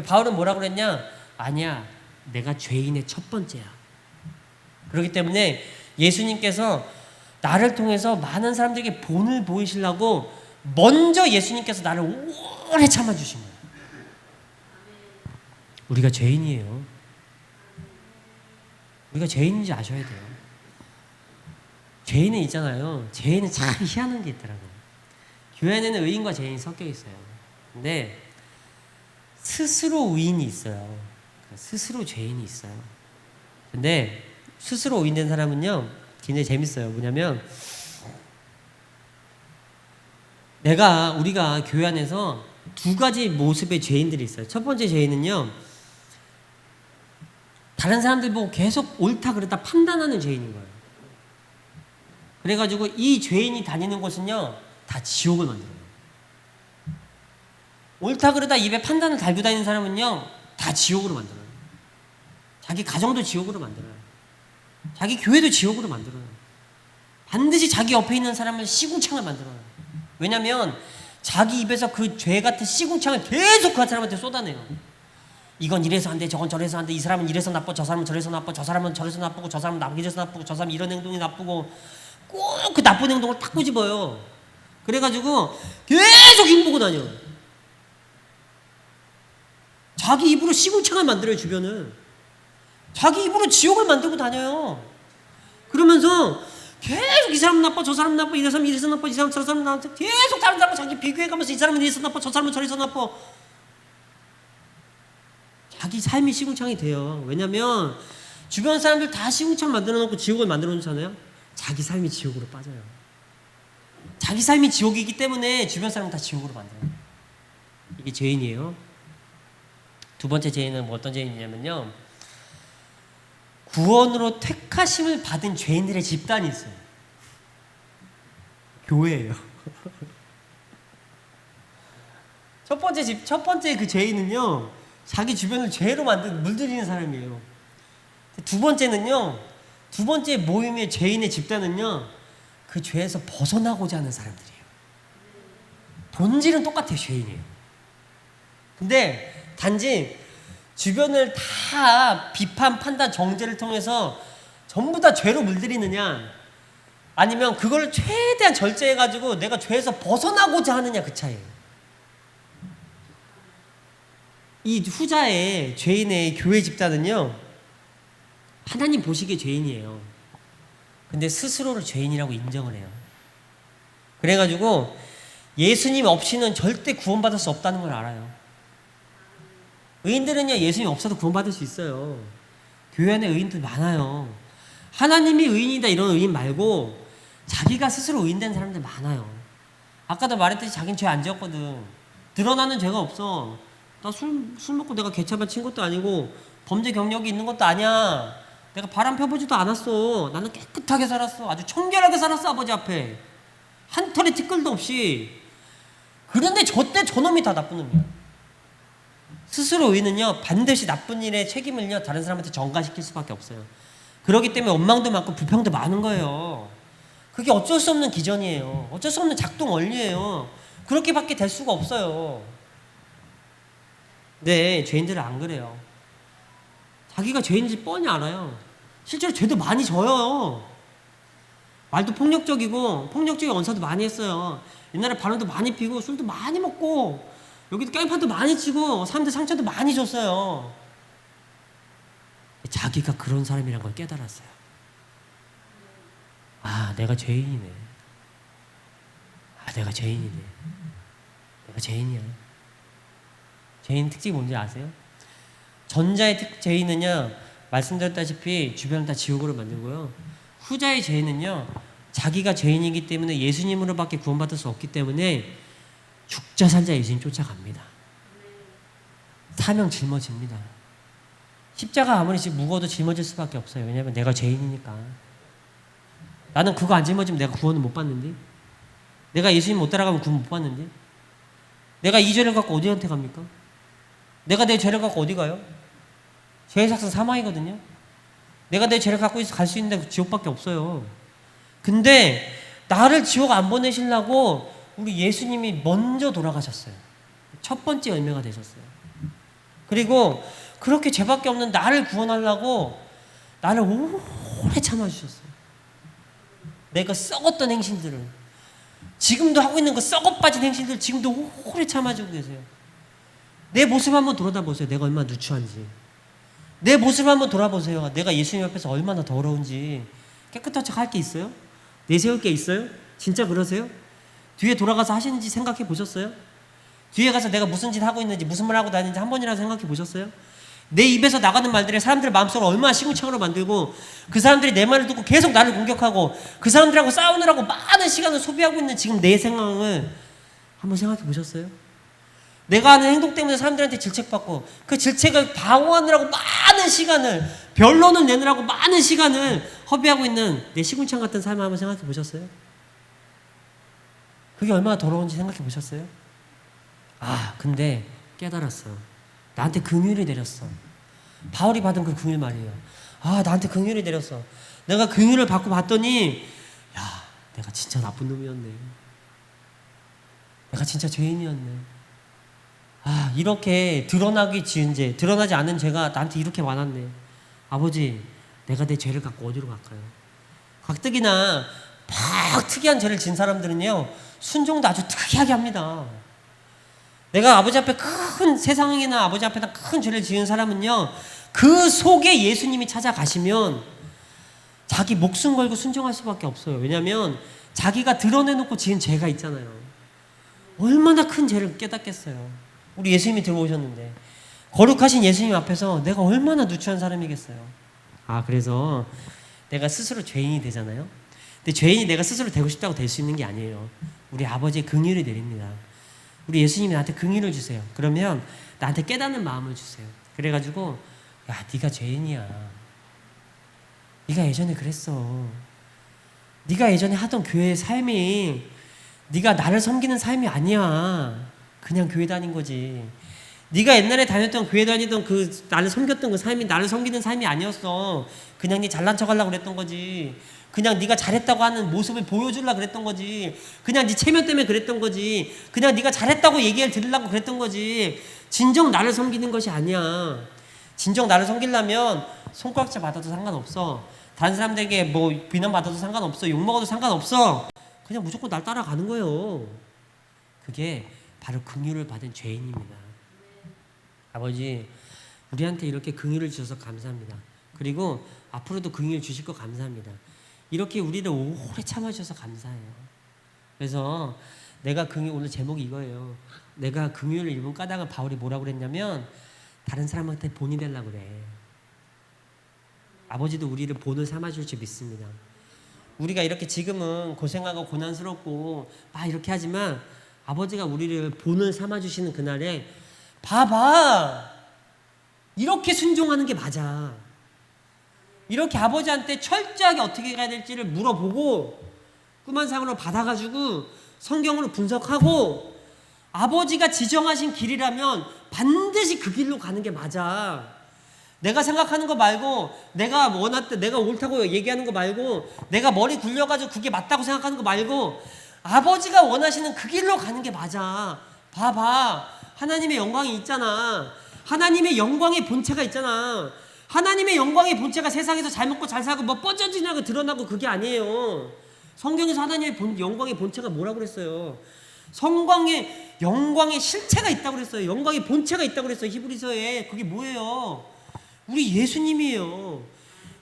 바울은 뭐라고 그랬냐? 아니야, 내가 죄인의 첫 번째야. 그렇기 때문에 예수님께서 나를 통해서 많은 사람들에게 본을 보이시려고 먼저 예수님께서 나를 오래 참아주신 거예요. 우리가 죄인이에요. 우리가 죄인인지 아셔야 돼요. 죄인은 있잖아요. 죄인은 참 희한한 게 있더라고요. 교회 안에는 의인과 죄인이 섞여 있어요. 근데 스스로 의인이 있어요. 스스로 죄인이 있어요. 근데 스스로 의인된 사람은요, 굉장히 재밌어요. 뭐냐면 우리가 교회 안에서 두 가지 모습의 죄인들이 있어요. 첫 번째 죄인은요, 다른 사람들 보고 계속 옳다 그르다 판단하는 죄인인 거예요. 그래가지고 이 죄인이 다니는 곳은요, 다 지옥을 만들어요. 옳다 그르다 입에 판단을 달고 다니는 사람은요, 다 지옥으로 만들어요. 자기 가정도 지옥으로 만들어요. 자기 교회도 지옥으로 만들어요. 반드시 자기 옆에 있는 사람을 시궁창을 만들어요. 왜냐하면 자기 입에서 그 죄 같은 시궁창을 계속 그 사람한테 쏟아내요. 이건 이래서 안 돼, 저건 저래서 안 돼, 이 사람은 이래서 나빠, 저 사람은 저래서 나빠, 저 사람은 저래서 나쁘고, 저 사람은 이래서 나쁘고, 저 사람은 이런 행동이 나쁘고, 꼭 그 나쁜 행동을 딱 꼬집어요. 그래가지고 계속 흉보고 다녀요. 자기 입으로 시궁창을 만들어요. 주변을 자기 입으로 지옥을 만들고 다녀요. 그러면서 계속 이 사람 나빠, 저 사람 나빠, 이 사람 이래서 나빠, 이 사람 저 사람 나빠, 계속 다른 사람과 자기 비교해가면서 이 사람은 이래서 나빠, 저 사람은 저래서 나빠. 자기 삶이 시궁창이 돼요. 왜냐면 주변 사람들 다 시궁창 만들어 놓고 지옥을 만들어 놓잖아요. 자기 삶이 지옥으로 빠져요. 자기 삶이 지옥이기 때문에 주변 사람은 다 지옥으로 만들어요. 이게 죄인이에요. 두 번째 죄인은 어떤 죄인이냐면요, 구원으로 택하심을 받은 죄인들의 집단이 있어요. 교회예요. 첫 번째 그 죄인은요, 자기 주변을 죄로 물들이는 사람이에요. 두 번째는요, 두 번째 모임의 죄인의 집단은요, 그 죄에서 벗어나고자 하는 사람들이에요. 본질은 똑같아요. 죄인이에요. 근데 단지 주변을 다 비판, 판단, 정죄를 통해서 전부 다 죄로 물들이느냐, 아니면 그걸 최대한 절제해가지고 내가 죄에서 벗어나고자 하느냐, 그 차이예요. 이 후자의 죄인의 교회 집단은요, 하나님 보시기에 죄인이에요. 근데 스스로를 죄인이라고 인정을 해요. 그래가지고 예수님 없이는 절대 구원받을 수 없다는 걸 알아요. 의인들은요, 예수님 없어도 구원받을 수 있어요. 교회 안에 의인들 많아요. 하나님이 의인이다 이런 의인 말고 자기가 스스로 의인된 사람들 많아요. 아까도 말했듯이 자기는 죄 안 지었거든. 드러나는 죄가 없어. 나 술 먹고 내가 개차반 친 것도 아니고 범죄 경력이 있는 것도 아니야. 내가 바람 펴보지도 않았어. 나는 깨끗하게 살았어. 아주 청결하게 살았어. 아버지 앞에 한 털의 티끌도 없이. 그런데 저때 저놈이 다 나쁜 놈이야. 스스로 의인은요, 반드시 나쁜 일의 책임을요 다른 사람한테 전가시킬 수밖에 없어요. 그렇기 때문에 원망도 많고 불평도 많은 거예요. 그게 어쩔 수 없는 기전이에요. 어쩔 수 없는 작동 원리예요. 그렇게밖에 될 수가 없어요. 네, 죄인들은 안 그래요. 자기가 죄인인지 뻔히 알아요. 실제로 죄도 많이 져요. 말도 폭력적이고 폭력적인 언사도 많이 했어요. 옛날에 바람도 많이 피고 술도 많이 먹고 여기도 깽판도 많이 치고 사람들 상처도 많이 줬어요. 자기가 그런 사람이란 걸 깨달았어요. 아, 내가 죄인이네. 아, 내가 죄인이네. 내가 죄인이야. 죄인 특징이 뭔지 아세요? 전자의 죄인은요, 말씀드렸다시피 주변을 다 지옥으로 만들고요. 후자의 죄인은요, 자기가 죄인이기 때문에 예수님으로밖에 구원받을 수 없기 때문에 죽자 살자 예수님 쫓아갑니다. 사명 짊어집니다. 십자가 아무리 무거워도 짊어질 수밖에 없어요. 왜냐하면 내가 죄인이니까. 나는 그거 안 짊어지면 내가 구원을 못 받는데, 내가 예수님 못 따라가면 구원 못 받는데, 내가 이 죄를 갖고 어디한테 갑니까? 내가 내 죄를 갖고 어디 가요? 죄의 삭은 사망이거든요. 내가 내 죄를 갖고 갈 수 있는 데 지옥밖에 없어요. 근데 나를 지옥 안 보내시려고 우리 예수님이 먼저 돌아가셨어요. 첫 번째 열매가 되셨어요. 그리고 그렇게 죄밖에 없는 나를 구원하려고 나를 오래 참아주셨어요. 내가 썩었던 행실들을, 지금도 하고 있는 그 썩어빠진 행실들 지금도 오래 참아주고 계세요. 내 모습 한번 돌아다보세요. 내가 얼마나 누추한지. 내 모습 한번 돌아보세요. 내가 예수님 앞에서 얼마나 더러운지. 깨끗한 척 할 게 있어요? 내세울 게 있어요? 진짜 그러세요? 뒤에 돌아가서 하시는지 생각해 보셨어요? 뒤에 가서 내가 무슨 짓 하고 있는지, 무슨 말 하고 다니는지 한 번이라도 생각해 보셨어요? 내 입에서 나가는 말들이 사람들의 마음속을 얼마나 시궁창으로 만들고, 그 사람들이 내 말을 듣고 계속 나를 공격하고, 그 사람들하고 싸우느라고 많은 시간을 소비하고 있는 지금 내 상황을 한번 생각해 보셨어요? 내가 하는 행동 때문에 사람들한테 질책받고, 그 질책을 방어하느라고 많은 시간을, 변론을 내느라고 많은 시간을 허비하고 있는 내 시궁창 같은 삶을 한번 생각해 보셨어요? 그게 얼마나 더러운지 생각해 보셨어요? 아, 근데 깨달았어. 나한테 긍휼이 내렸어. 바울이 받은 그 긍휼 말이에요. 아, 나한테 긍휼이 내렸어. 내가 긍휼을 받고 봤더니, 야, 내가 진짜 나쁜 놈이었네. 내가 진짜 죄인이었네. 아, 이렇게 드러나기 지은 죄, 드러나지 않은 죄가 나한테 이렇게 많았네. 아버지, 내가 내 죄를 갖고 어디로 갈까요? 가뜩이나 막 특이한 죄를 지은 사람들은요, 순종도 아주 특이하게 합니다. 내가 아버지 앞에 큰, 세상이나 아버지 앞에다 큰 죄를 지은 사람은요, 그 속에 예수님이 찾아가시면 자기 목숨 걸고 순종할 수밖에 없어요. 왜냐하면 자기가 드러내놓고 지은 죄가 있잖아요. 얼마나 큰 죄를 깨닫겠어요. 우리 예수님이 들어오셨는데, 거룩하신 예수님 앞에서 내가 얼마나 누추한 사람이겠어요. 아, 그래서 내가 스스로 죄인이 되잖아요. 근데 죄인이 내가 스스로 되고 싶다고 될 수 있는 게 아니에요. 우리 아버지의 긍휼이 내립니다. 우리 예수님이 나한테 긍휼을 주세요. 그러면 나한테 깨닫는 마음을 주세요. 그래가지고, 야, 네가 죄인이야. 네가 예전에 그랬어. 네가 예전에 하던 교회의 삶이 네가 나를 섬기는 삶이 아니야. 그냥 교회 다닌 거지. 네가 옛날에 다녔던 교회 다니던 그 나를 섬겼던 그 삶이 나를 섬기는 삶이 아니었어. 그냥 네 잘난 척하려고 그랬던 거지. 그냥 네가 잘했다고 하는 모습을 보여주려고 그랬던 거지. 그냥 네 체면 때문에 그랬던 거지. 그냥 네가 잘했다고 얘기를 들으려고 그랬던 거지. 진정 나를 섬기는 것이 아니야. 진정 나를 섬기려면 손가락질 받아도 상관없어. 다른 사람들에게 뭐 비난받아도 상관없어. 욕먹어도 상관없어. 그냥 무조건 날 따라가는 거예요. 그게 바로 긍휼을 받은 죄인입니다. 아버지, 우리한테 이렇게 긍휼을 주셔서 감사합니다. 그리고 앞으로도 긍휼 주실 거 감사합니다. 이렇게 우리를 오래 참아주셔서 감사해요. 그래서 내가 긍휼, 오늘 제목이 이거예요. 내가 긍휼을 입은 까닭은 바울이 뭐라고 그랬냐면 다른 사람한테 본이 되려고 그래. 아버지도 우리를 본을 삼아줄 줄 믿습니다. 우리가 이렇게 지금은 고생하고 고난스럽고 막 이렇게 하지만 아버지가 우리를 본을 삼아주시는 그날에 봐봐, 이렇게 순종하는 게 맞아. 이렇게 아버지한테 철저하게 어떻게 가야 될지를 물어보고 꾸만상으로 받아가지고 성경으로 분석하고 아버지가 지정하신 길이라면 반드시 그 길로 가는 게 맞아. 내가 생각하는 거 말고, 내가 원할 내가 옳다고 얘기하는 거 말고, 내가 머리 굴려가지고 그게 맞다고 생각하는 거 말고 아버지가 원하시는 그 길로 가는 게 맞아. 봐봐, 하나님의 영광이 있잖아. 하나님의 영광의 본체가 있잖아. 하나님의 영광의 본체가 세상에서 잘 먹고 잘 살고 뭐 뻗어지냐고 드러나고 그게 아니에요. 성경에서 하나님의 영광의 본체가 뭐라고 그랬어요? 성광의 영광의 실체가 있다고 그랬어요. 영광의 본체가 있다고 그랬어요. 히브리서에. 그게 뭐예요? 우리 예수님이에요.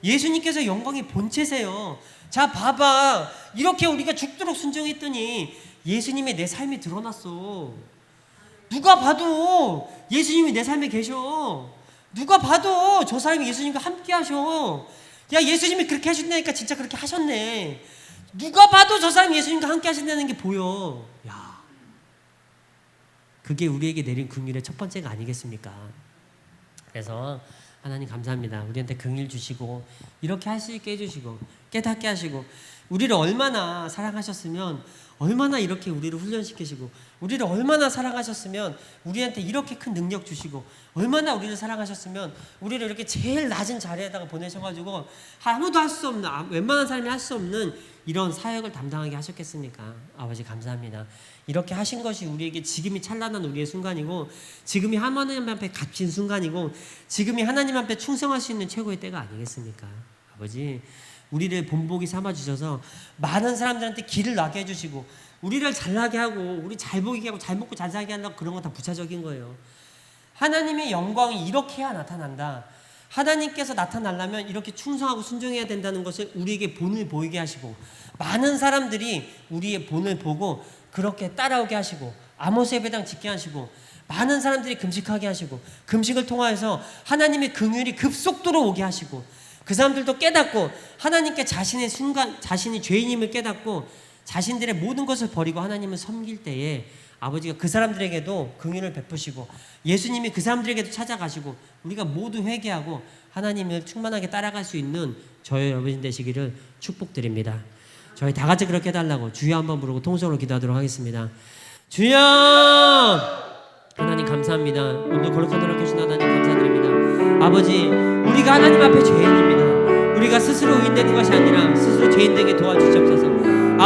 예수님께서 영광의 본체세요. 자, 봐봐, 이렇게 우리가 죽도록 순종했더니 예수님의 내 삶이 드러났어. 누가 봐도 예수님이 내 삶에 계셔. 누가 봐도 저 사람이 예수님과 함께 하셔. 야, 예수님이 그렇게 하셨다니까 진짜 그렇게 하셨네. 누가 봐도 저 사람이 예수님과 함께 하신다는 게 보여. 야, 그게 우리에게 내린 긍휼의 첫 번째가 아니겠습니까? 그래서 하나님 감사합니다. 우리한테 긍휼 주시고 이렇게 할 수 있게 해주시고 깨닫게 하시고 우리를 얼마나 사랑하셨으면 얼마나 이렇게 우리를 훈련시키시고 우리를 얼마나 사랑하셨으면 우리한테 이렇게 큰 능력 주시고 얼마나 우리를 사랑하셨으면 우리를 이렇게 제일 낮은 자리에다가 보내셔가지고 아무도 할 수 없는, 웬만한 사람이 할 수 없는 이런 사역을 담당하게 하셨겠습니까? 아버지 감사합니다. 이렇게 하신 것이 우리에게 지금이 찬란한 우리의 순간이고 지금이 하나님 앞에 값진 순간이고 지금이 하나님 앞에 충성할 수 있는 최고의 때가 아니겠습니까? 아버지, 우리를 본보기 삼아주셔서 많은 사람들한테 길을 나게 해주시고 우리를 잘나게 하고 우리 잘 보이게 하고 잘 먹고 잘 살게 하려고 그런 건 다 부차적인 거예요. 하나님의 영광이 이렇게 해야 나타난다. 하나님께서 나타나려면 이렇게 충성하고 순종해야 된다는 것을 우리에게 본을 보이게 하시고 많은 사람들이 우리의 본을 보고 그렇게 따라오게 하시고 아모스 예배당 짓게 하시고 많은 사람들이 금식하게 하시고 금식을 통하여서 하나님의 긍휼이 급속도로 오게 하시고 그 사람들도 깨닫고 하나님께 자신이 죄인임을 깨닫고 자신들의 모든 것을 버리고 하나님을 섬길 때에 아버지가 그 사람들에게도 긍휼을 베푸시고 예수님이 그 사람들에게도 찾아가시고 우리가 모두 회개하고 하나님을 충만하게 따라갈 수 있는 저희 여러분 되시기를 축복드립니다. 저희 다 같이 그렇게 해달라고 주여 한번 부르고 통성으로 기도하도록 하겠습니다. 주여! 하나님 감사합니다. 오늘 거룩하도록 해주신 하나님 감사드립니다. 아버지, 우리가 하나님 앞에 죄인입니다. 우리가 스스로 의인되는 것이 아니라 스스로 죄인되게 도와주시옵소서.